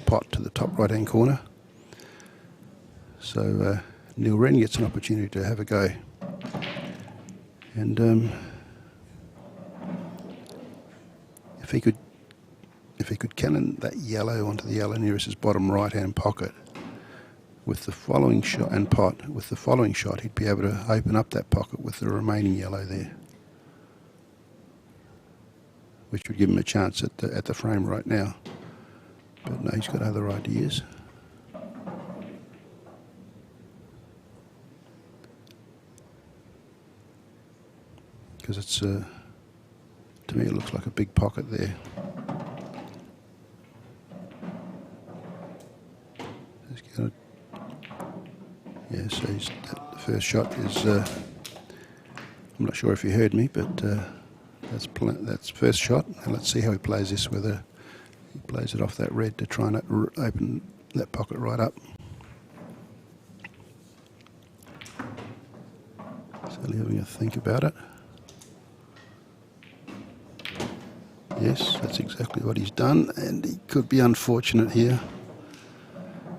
[SPEAKER 2] pot to the top right-hand corner. So Wren gets an opportunity to have a go. And if he could cannon that yellow onto the yellow nearest his bottom right-hand pocket with the following shot and pot, with the following shot, he'd be able to open up that pocket with the remaining yellow there, which would give him a chance at the frame right now. But no, he's got other ideas. Because it's, to me, it looks like a big pocket there. Yeah, so the first shot is, I'm not sure if you heard me, but that's first shot. And let's see how he plays this, whether he plays it off that red to try and open that pocket right up. So having a think about it. Yes, that's exactly what he's done, and he could be unfortunate here.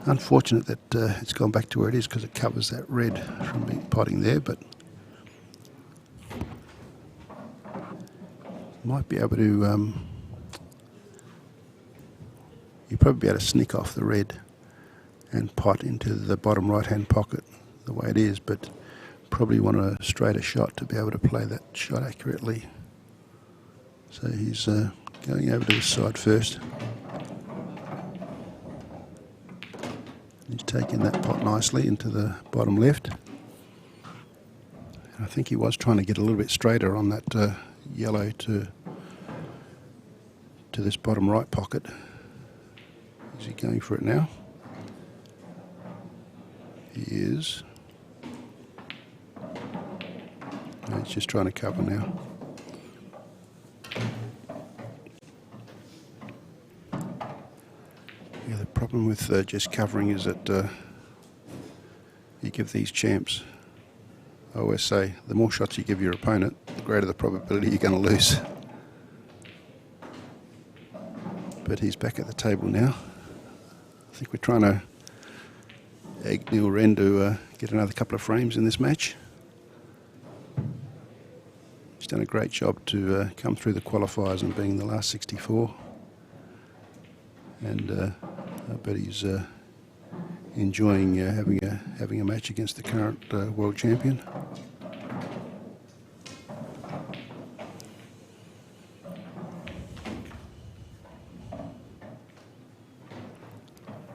[SPEAKER 2] Unfortunate that it's gone back to where it is because it covers that red from being potting there, but might be able to, you'd probably be able to sneak off the red and pot into the bottom right-hand pocket the way it is, but probably want a straighter shot to be able to play that shot accurately. So he's going over to the side first. He's taking that pot nicely into the bottom left. And I think he was trying to get a little bit straighter on that yellow to this bottom right pocket. Is he going for it now? He is. No, he's just trying to cover now. Yeah, the problem with just covering is that you give these champs, I always say, the more shots you give your opponent, the greater the probability you're going to lose. but he's back at the table now. I think we're trying to egg Neil Wren to get another couple of frames in this match. He's done a great job to come through the qualifiers and being in the last 64. And I bet he's enjoying having a match against the current world champion.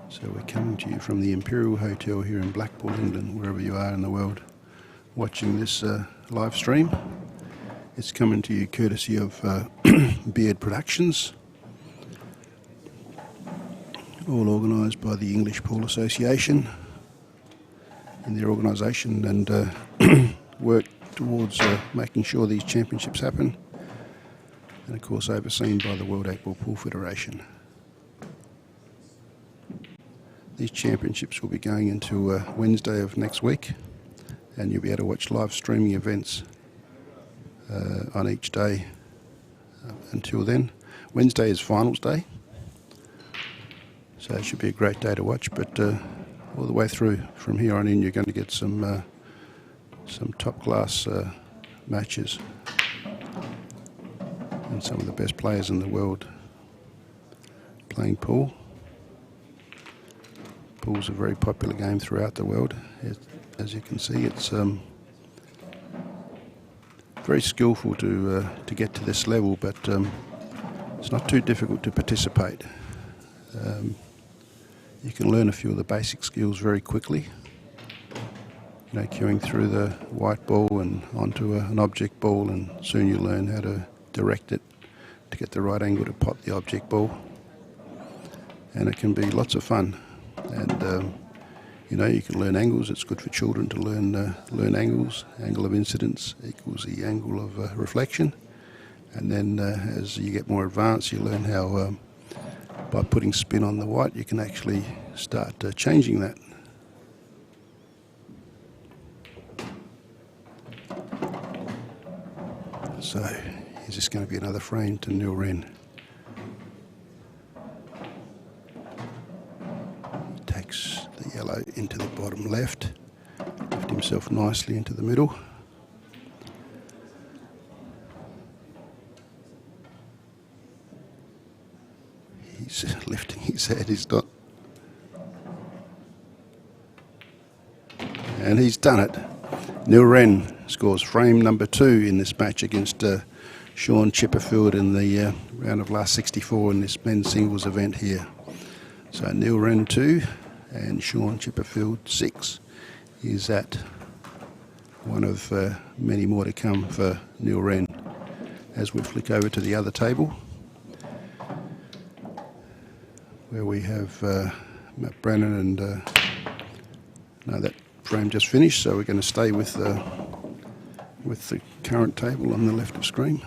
[SPEAKER 2] So we're coming to you from the Imperial Hotel here in Blackpool, England, wherever you are in the world, watching this live stream. It's coming to you courtesy of Beard Productions, all organised by the English Pool Association in their organisation, and work towards making sure these championships happen, and of course overseen by the World 8-Ball Pool Federation. These championships will be going into Wednesday of next week, and you'll be able to watch live streaming events on each day until then. Wednesday is finals day, so it should be a great day to watch, but all the way through from here on in you're going to get some top class matches and some of the best players in the world playing pool. Pool's a very popular game throughout the world. As you can see, it's very skillful to get to this level, but it's not too difficult to participate. You can learn a few of the basic skills very quickly. You know, queuing through the white ball and onto an object ball, and soon you learn how to direct it to get the right angle to pot the object ball. And it can be lots of fun. And you know, you can learn angles. It's good for children to learn angles. Angle of incidence equals the angle of reflection. And then as you get more advanced, you learn how by putting spin on the white you can actually start changing that. So is this going to be another frame to Neil Wren? Takes the yellow into the bottom left, lift himself nicely into the middle. He's lifting his head, he's not. And he's done it. Neil Wren scores frame number 2 in this match against Shaun Chipperfield in the round of last 64 in this men's singles event here. So Neil Wren 2 and Shaun Chipperfield 6 is that one of many more to come for Neil Wren. As we flick over to the other table, where we have Matt Brennan and no, that frame just finished, so we're going to stay with the current table on the left of screen,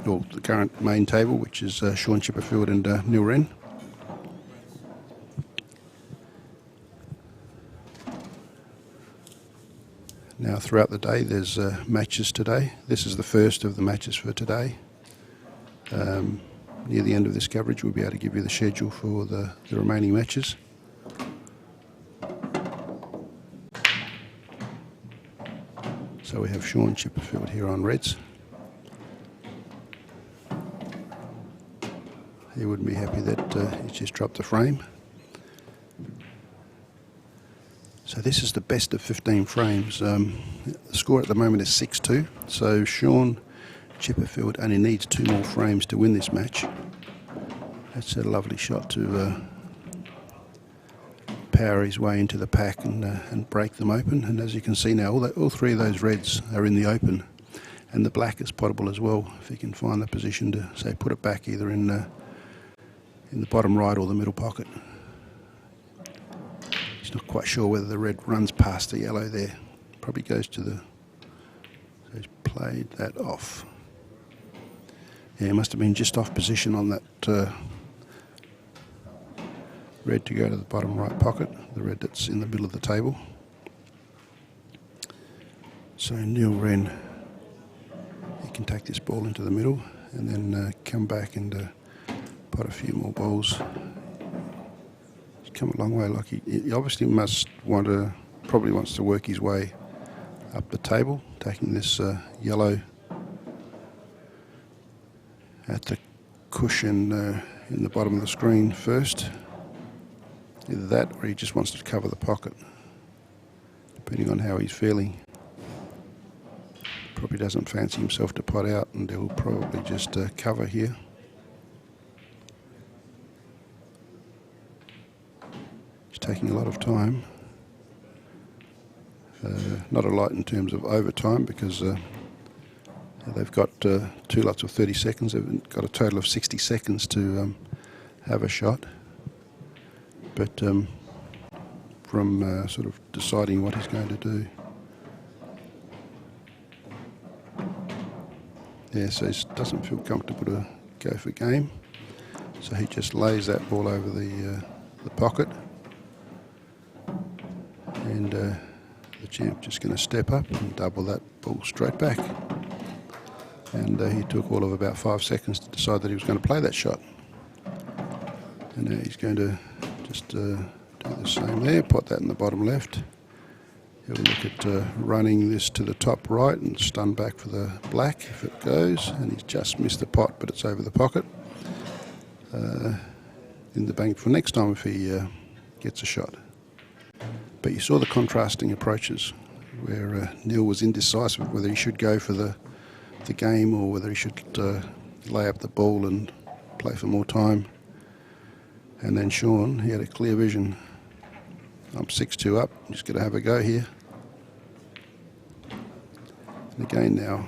[SPEAKER 2] or the current main table, which is Shaun Chipperfield and Neil Wren. Now throughout the day there's matches today. This is the first of the matches for today. Near the end of this coverage we'll be able to give you the schedule for the remaining matches. So we have Shaun Chipperfield here on reds. He wouldn't be happy that he's just dropped the frame. So this is the best of 15 frames. The score at the moment is 6-2. So Shaun Chipperfield only needs 2 more frames to win this match. That's a lovely shot to power his way into the pack and break them open. And as you can see now, all 3 of those reds are in the open, and the black is potable as well if he can find the position to, say, put it back either in the bottom right or the middle pocket. He's not quite sure whether the red runs past the yellow there. Probably goes to the... So he's played that off. Yeah, he must have been just off position on that red to go to the bottom right pocket, the red that's in the middle of the table. So Neil Wren, he can take this ball into the middle and then come back and pot quite a few more balls. He's come a long way. Like he obviously probably wants to work his way up the table, taking this yellow at the cushion in the bottom of the screen first. Either that or he just wants to cover the pocket, depending on how he's feeling. Probably doesn't fancy himself to pot out, and he'll probably just cover here. He's taking a lot of time. Not a lot in terms of overtime, because they've got 2 lots of 30 seconds. They've got a total of 60 seconds to have a shot. But from sort of deciding what he's going to do. Yeah, so he doesn't feel comfortable to go for game. So he just lays that ball over the pocket. And the champ just going to step up and double that ball straight back. And he took all of about 5 seconds to decide that he was going to play that shot. And now he's going to just do the same there, pot that in the bottom left. He'll look at running this to the top right and stun back for the black if it goes, and he's just missed the pot, but it's over the pocket. In the bank for next time if he gets a shot. But you saw the contrasting approaches, where Neil was indecisive whether he should go for the game or whether he should lay up the ball and play for more time. And then Shaun, he had a clear vision. I'm 6-2 up, I'm just going to have a go here. And again now,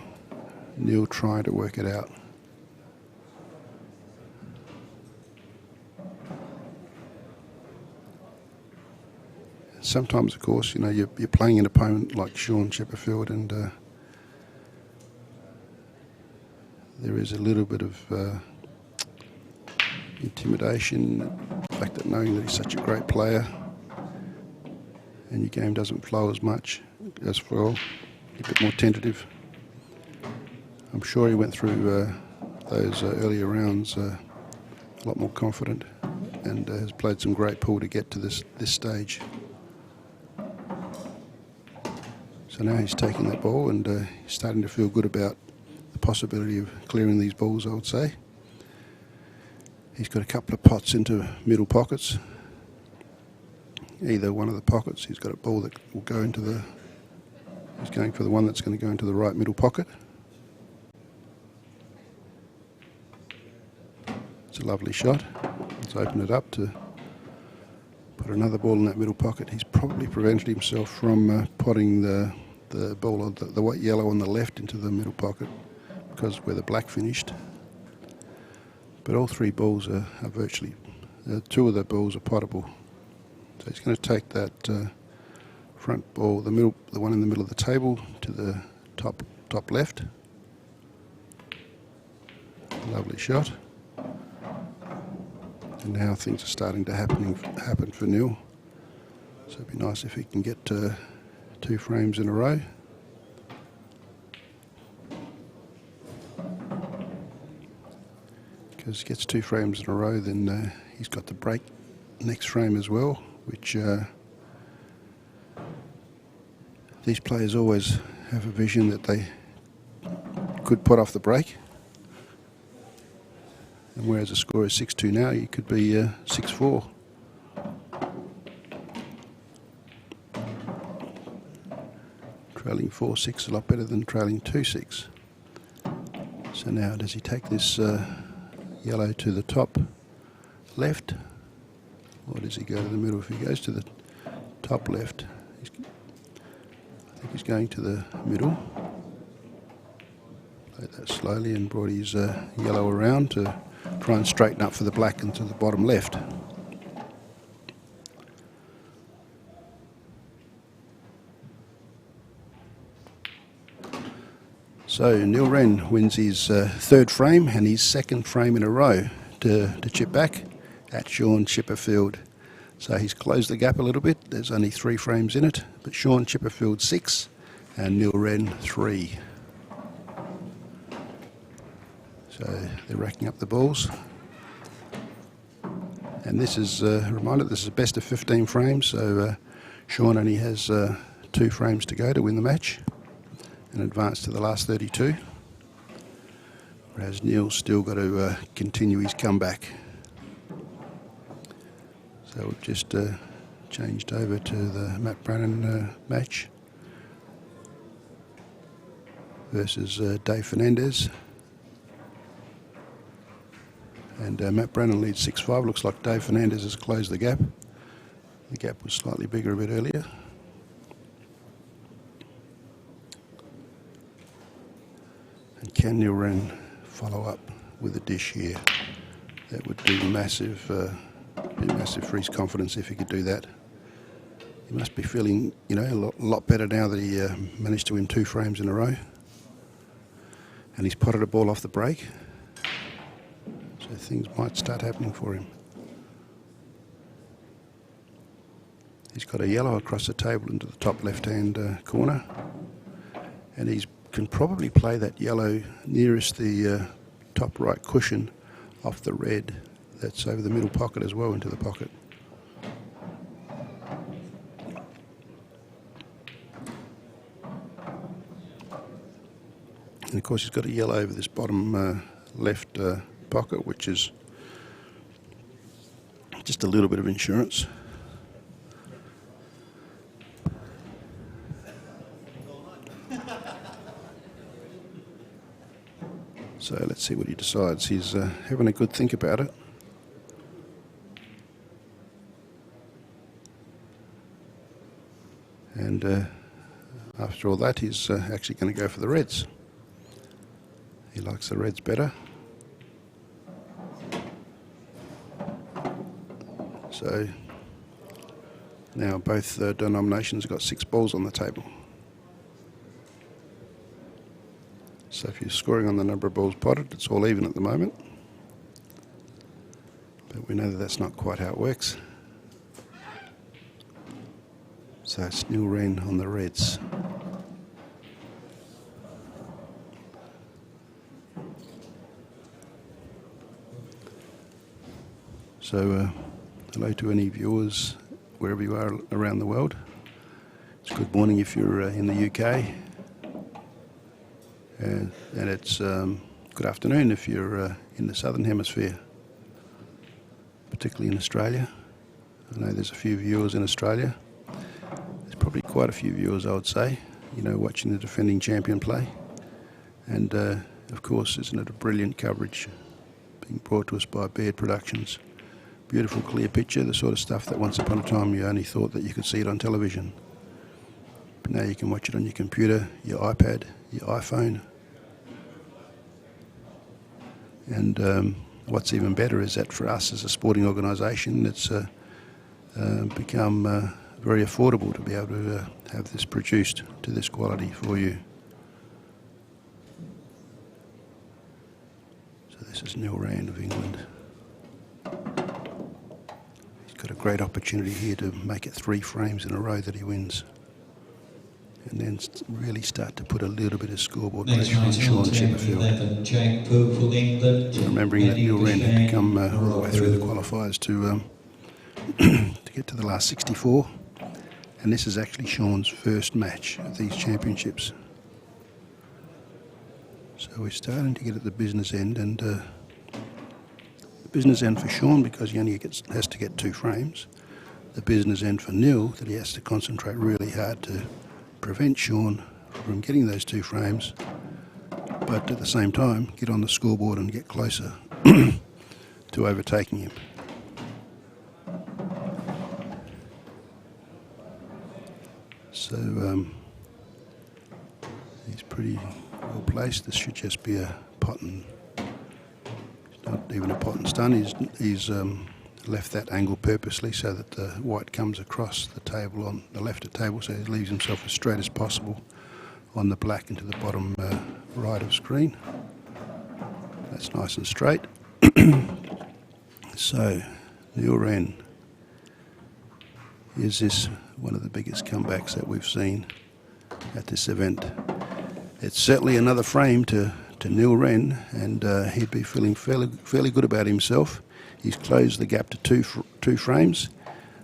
[SPEAKER 2] Neil trying to work it out. Sometimes, of course, you know, you're playing an opponent like Shaun Chipperfield, and there is a little bit of intimidation, the fact that knowing that he's such a great player and your game doesn't flow as much as well, a bit more tentative. I'm sure he went through those earlier rounds a lot more confident, and has played some great pool to get to this stage. So now he's taking that ball, and he's starting to feel good about the possibility of clearing these balls, I would say. He's got a couple of pots into middle pockets. Either one of the pockets, he's got a ball that will go into the... He's going for the one that's going to go into the right middle pocket. It's a lovely shot. Let's open it up to put another ball in that middle pocket. He's probably prevented himself from potting the ball, the white yellow on the left into the middle pocket, because where the black finished. But all three balls are virtually, 2 of the balls are pottable. So he's going to take that front ball, the one in the middle of the table, to the top left. Lovely shot. And now things are starting to happen for Neil. So it'd be nice if he can get 2 frames in a row. Because he gets 2 frames in a row, then he's got the break next frame as well, which these players always have a vision that they could put off the break. And whereas the score is 6-2 now, you could be 6-4. Trailing 4-6 is a lot better than trailing 2-6. So now does he take this yellow to the top left, or does he go to the middle? If he goes to the top left, I think he's going to the middle. Played that slowly and brought his yellow around to try and straighten up for the black and to the bottom left. So Neil Wren wins his 3rd frame and his 2nd frame in a row to chip back at Shaun Chipperfield. So he's closed the gap a little bit. There's only 3 frames in it, but Shaun Chipperfield 6 and Neil Wren 3. So they're racking up the balls. And this is a reminder, this is a best of 15 frames, so Shaun only has 2 frames to go to win the match and advance to the last 32. Whereas Neil's still got to continue his comeback. So we've just changed over to the Matt Brannan match versus Dave Fernandez. And Matt Brannan leads 6-5. Looks like Dave Fernandez has closed the gap. The gap was slightly bigger a bit earlier. And can Neil Wren follow up with a dish here? That would be massive for his confidence if he could do that. He must be feeling, you know, a lot better now that he managed to win 2 frames in a row. And he's potted a ball off the break. So things might start happening for him. He's got a yellow across the table into the top left-hand corner. And he can probably play that yellow nearest the top right cushion off the red that's over the middle pocket as well into the pocket. And of course he's got a yellow over this bottom left pocket, which is just a little bit of insurance. So let's see what he decides. He's having a good think about it. And after all that, he's actually going to go for the reds. He likes the reds better. So now both denominations have got 6 balls on the table. So if you're scoring on the number of balls potted, it's all even at the moment. But we know that that's not quite how it works. So it's Neil Wren on the reds. So hello to any viewers wherever you are around the world. It's good morning if you're in the UK. And it's good afternoon if you're in the southern hemisphere, particularly in Australia. I know there's a few viewers in Australia. There's probably quite a few viewers, I would say, you know, watching the defending champion play. And of course, isn't it a brilliant coverage being brought to us by Baird Productions? Beautiful, clear picture, the sort of stuff that once upon a time you only thought that you could see it on television. But now you can watch it on your computer, your iPad, your iPhone. And what's even better is that for us as a sporting organisation, it's become very affordable to be able to have this produced to this quality for you. So this is Neil Wren of England. He's got a great opportunity here to make it 3 frames in a row that he wins. And then really start to put a little bit of scoreboard pressure on Shaun Chipperfield. Remembering that Neil Wren had to come all the way through the qualifiers to get to the last 64. And this is actually Shaun's first match of these championships. So we're starting to get at the business end, and the business end for Shaun because he only has to get 2 frames. The business end for Neil that he has to concentrate really hard to prevent Shaun from getting those 2 frames, but at the same time get on the scoreboard and get closer to overtaking him. So he's pretty well placed. This should just be a pot and, it's not even a pot and stun. He's left that angle purposely so that the white comes across the table on the left of the table, so he leaves himself as straight as possible on the black into the bottom right of screen. That's nice and straight. So Neil Wren, is this one of the biggest comebacks that we've seen at this event? It's certainly another frame to Neil Wren, and he'd be feeling fairly good about himself He's closed the gap to two frames,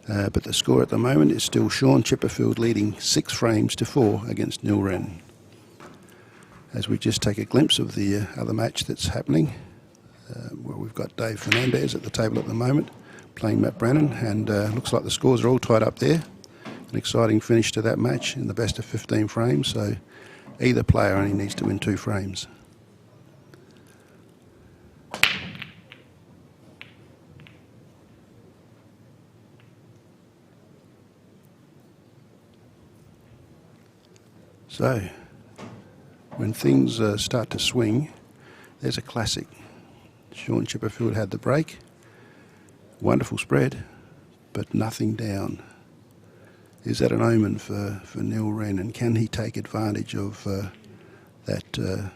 [SPEAKER 2] but the score at the moment is still Shaun Chipperfield leading 6 frames to 4 against Wren. As we just take a glimpse of the other match that's happening, where we've got Dave Fernandez at the table at the moment, playing Matt Brennan, and looks like the scores are all tied up there. An exciting finish to that match in the best of 15 frames, so either player only needs to win 2 frames. So, when things start to swing, there's a classic. Shaun Chipperfield had the break. Wonderful spread, but nothing down. Is that an omen for Wren, and can he take advantage of that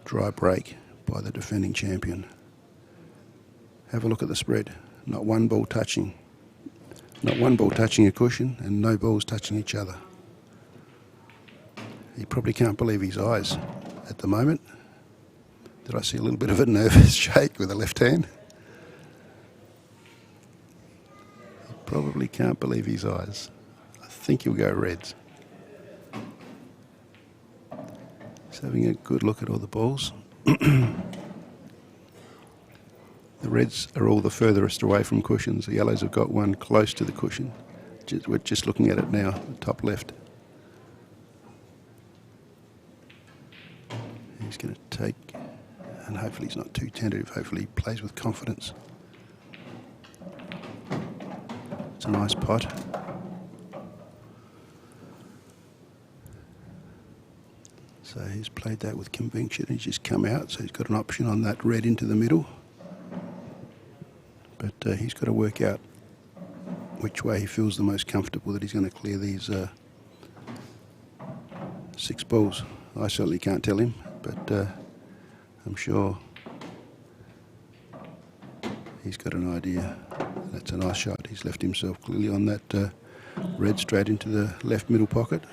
[SPEAKER 2] dry break by the defending champion? Have a look at the spread. Not one ball touching. Not one ball touching a cushion, and no balls touching each other. He probably can't believe his eyes at the moment. Did I see a little bit of a nervous shake with the left hand? He probably can't believe his eyes. I think he'll go Reds. He's having a good look at all the balls. The Reds are all the furthest away from cushions. The Yellows have got one close to the cushion. We're just looking at it now, the top left. He's going to take, and hopefully he's not too tentative, hopefully he plays with confidence. It's a nice pot. So he's played that with conviction. He's just come out, so he's got an option on that red into the middle. But he's got to work out which way he feels the most comfortable that he's going to clear these 6 balls. I certainly can't tell him, but I'm sure he's got an idea. That's a nice shot. He's left himself clearly on that red straight into the left middle pocket.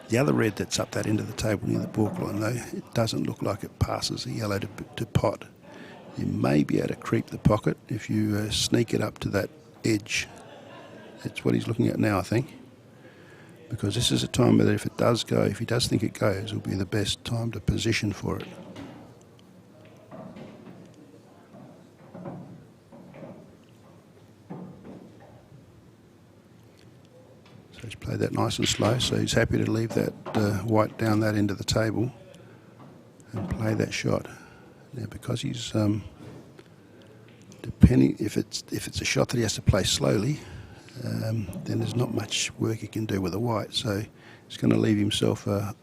[SPEAKER 2] The other red that's up that end of the table near the balk line, though, it doesn't look like it passes a yellow to pot. You may be able to creep the pocket if you sneak it up to that edge. That's what he's looking at now, I think. Because this is a time where if it does go, if he does think it goes, will be the best time to position for it. So he's played that nice and slow, so he's happy to leave that white down that end of the table and play that shot. Now, because he's depending if it's a shot that he has to play slowly, then there's not much work he can do with the white. So he's going to leave himself a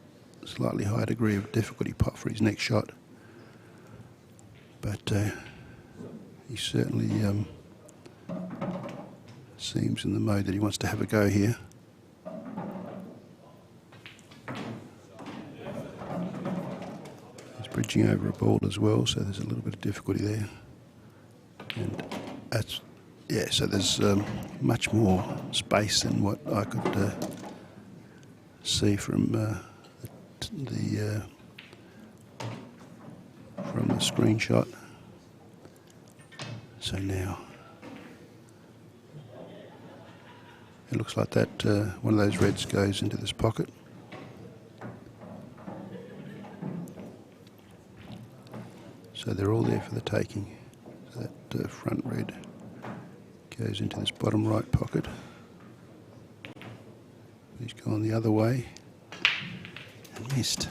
[SPEAKER 2] slightly higher degree of difficulty pot for his next shot. But he certainly seems in the mode that he wants to have a go here. Bridging over a ball as well, so there's a little bit of difficulty there. And that's, yeah, so there's much more space than what I could see from the screenshot. So now it looks like that one of those reds goes into this pocket. So they're all there for the taking. So that front red goes into this bottom right pocket. He's gone the other way and missed.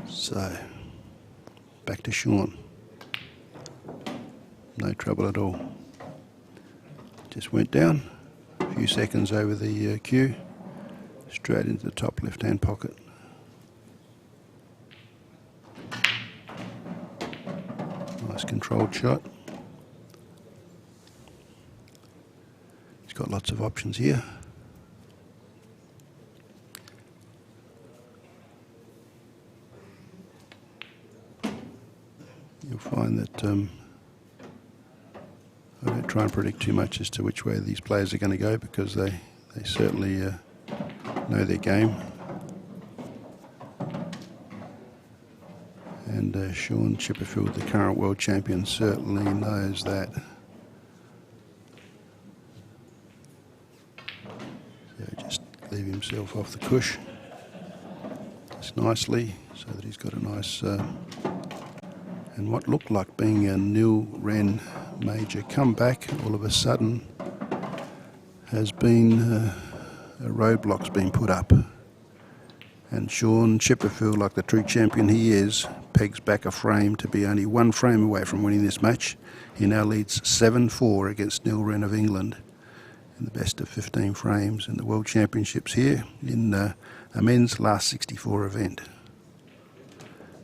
[SPEAKER 2] So back to Shaun. No trouble at all. Just went down a few seconds over the cue. Straight into the top left-hand pocket. Nice controlled shot. He's got lots of options here. You'll find that I don't try and predict too much as to which way these players are going to go, because they certainly know their game. And Shaun Chipperfield, the current world champion, certainly knows that. So just leave himself off the cush just nicely, so that he's got a nice and what looked like being a nil Wren major comeback, all of a sudden has been a roadblock's been put up. And Shaun Chipperfield, like the true champion he is, pegs back a frame to be only one frame away from winning this match. He now leads 7-4 against Neil Wren of England in the best of 15 frames in the World Championships here in a men's last 64 event.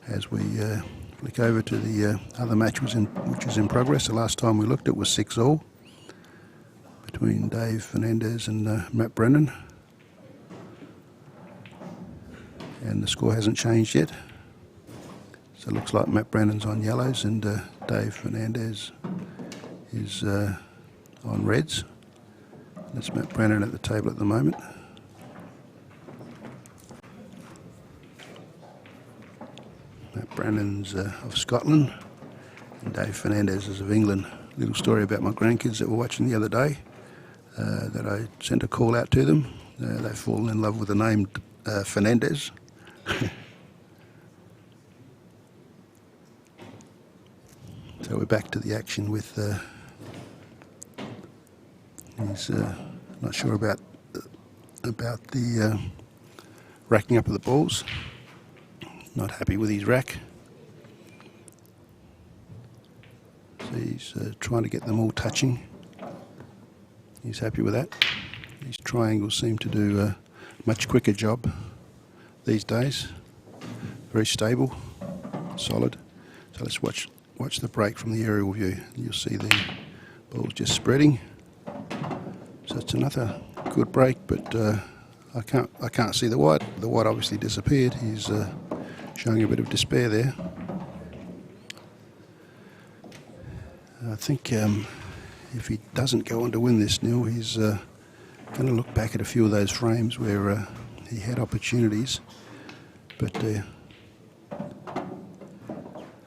[SPEAKER 2] As we flick over to the other match which is in progress, the last time we looked it was 6-all between Dave Fernandez and Matt Brennan. And the score hasn't changed yet. So it looks like Matt Brennan's on yellows and Dave Fernandez is on reds. That's Matt Brennan at the table at the moment. Matt Brennan's of Scotland and Dave Fernandez is of England. Little story about my grandkids that were watching the other day that I sent a call out to them. They've fallen in love with the name Fernandez. So we're back to the action with he's not sure about the racking up of the balls. Not happy with his rack. So he's trying to get them all touching. He's happy with that. These triangles seem to do a much quicker job these days. Very stable, solid. So let's watch the break from the aerial view. You'll see the balls just spreading. So it's another good break, but I can't see the white. The white obviously disappeared. He's showing a bit of despair there. I think if he doesn't go on to win this, Neil, he's going to look back at a few of those frames where he had opportunities, but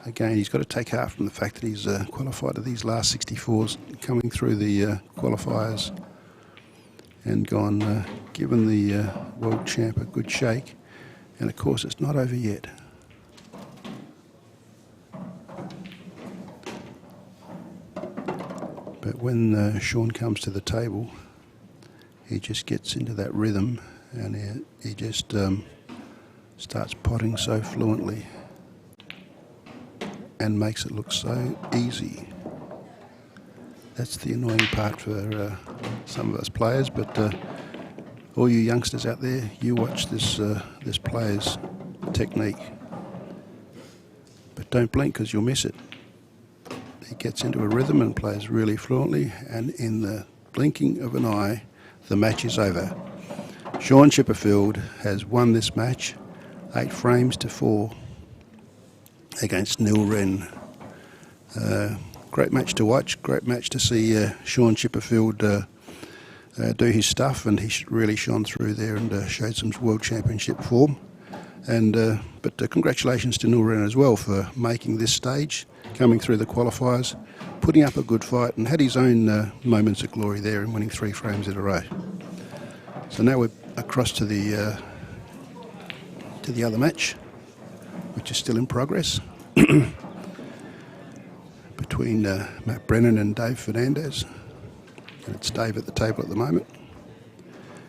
[SPEAKER 2] again, he's got to take heart from the fact that he's qualified to these last 64s, coming through the qualifiers and gone, given the world champ a good shake. And of course, it's not over yet. But when Shaun comes to the table, he just gets into that rhythm and he just starts potting so fluently and makes it look so easy. That's the annoying part for some of us players, but all you youngsters out there, you watch this player's technique. But don't blink because you'll miss it. He gets into a rhythm and plays really fluently, and in the blinking of an eye, the match is over. Shaun Chipperfield has won this match 8 frames to 4 against Neil Wren. Great match to watch, great match to see Shaun Chipperfield do his stuff, and he really shone through there and showed some World Championship form. And but congratulations to Neil Wren as well for making this stage, coming through the qualifiers, putting up a good fight, and had his own moments of glory there in winning 3 frames in a row. So now we're across to the other match, which is still in progress, between Matt Brennan and Dave Fernandez. And it's Dave at the table at the moment.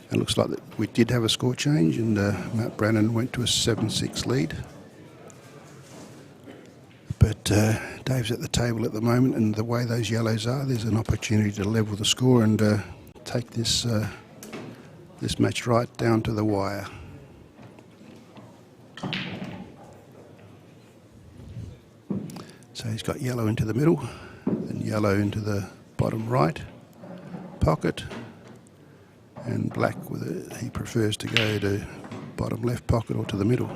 [SPEAKER 2] It looks like that we did have a score change, and Matt Brennan went to a 7-6 lead. But Dave's at the table at the moment, and the way those yellows are, there's an opportunity to level the score and take this match right down to the wire. So he's got yellow into the middle, and yellow into the bottom right pocket, and black he prefers to go to bottom left pocket or to the middle.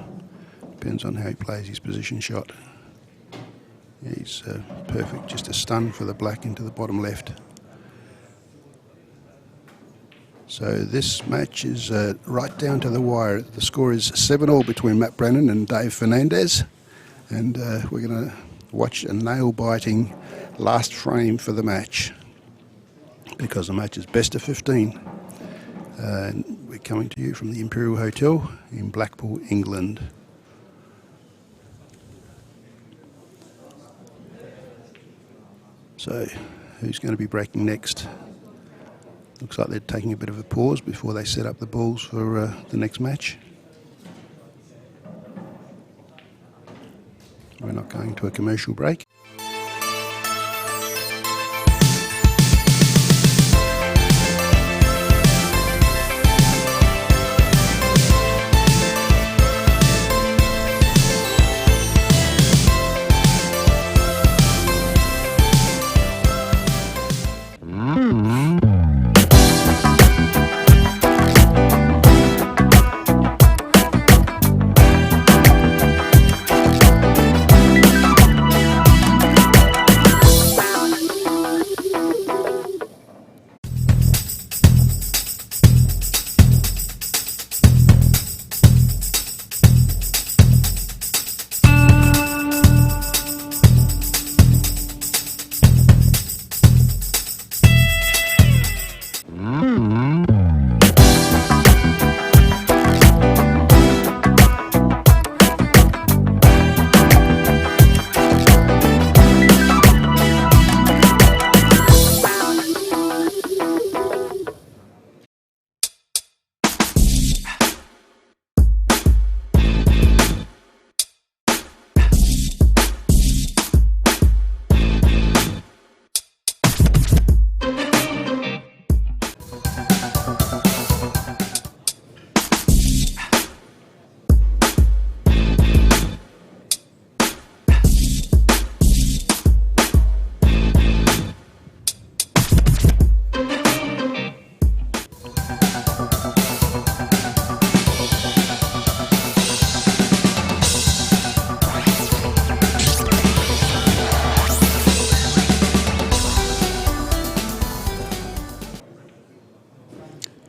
[SPEAKER 2] Depends on how he plays his position shot. He's perfect, just a stun for the black into the bottom left. So this match is right down to the wire. The score is 7-all between Matt Brennan and Dave Fernandez. And we're going to watch a nail-biting last frame for the match, because the match is best of 15. And we're coming to you from the Imperial Hotel in Blackpool, England. So, who's going to be breaking next? Looks like they're taking a bit of a pause before they set up the balls for the next match. We're not going to a commercial break.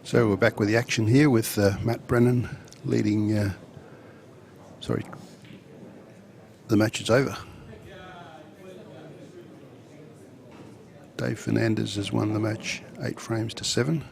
[SPEAKER 2] So we're back with the action here with Matt Brennan leading. The match is over. Dave Fernandez has won the match 8 frames to 7.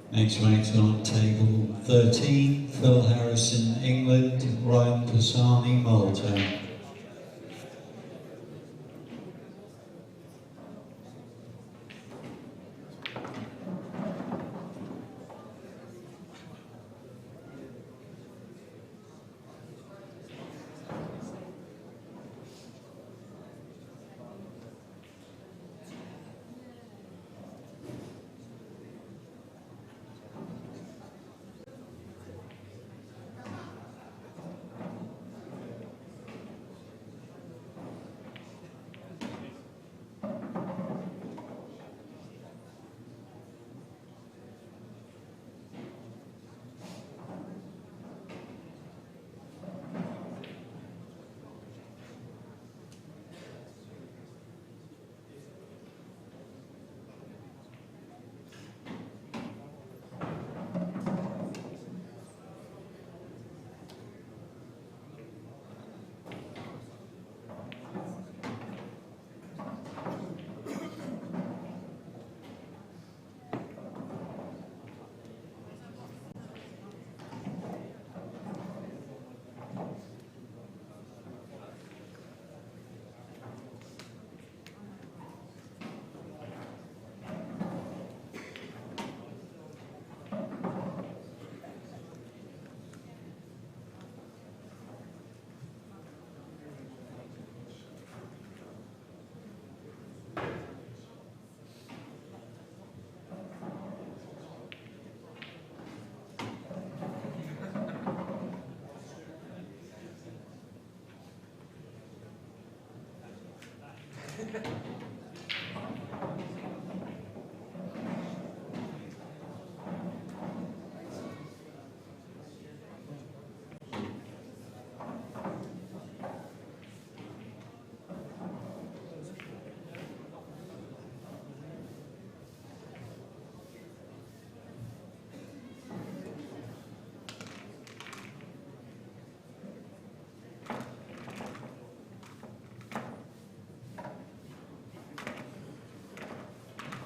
[SPEAKER 1] Next rank's on table 13, Phil Harrison, England, Ryan Pisani, Malta.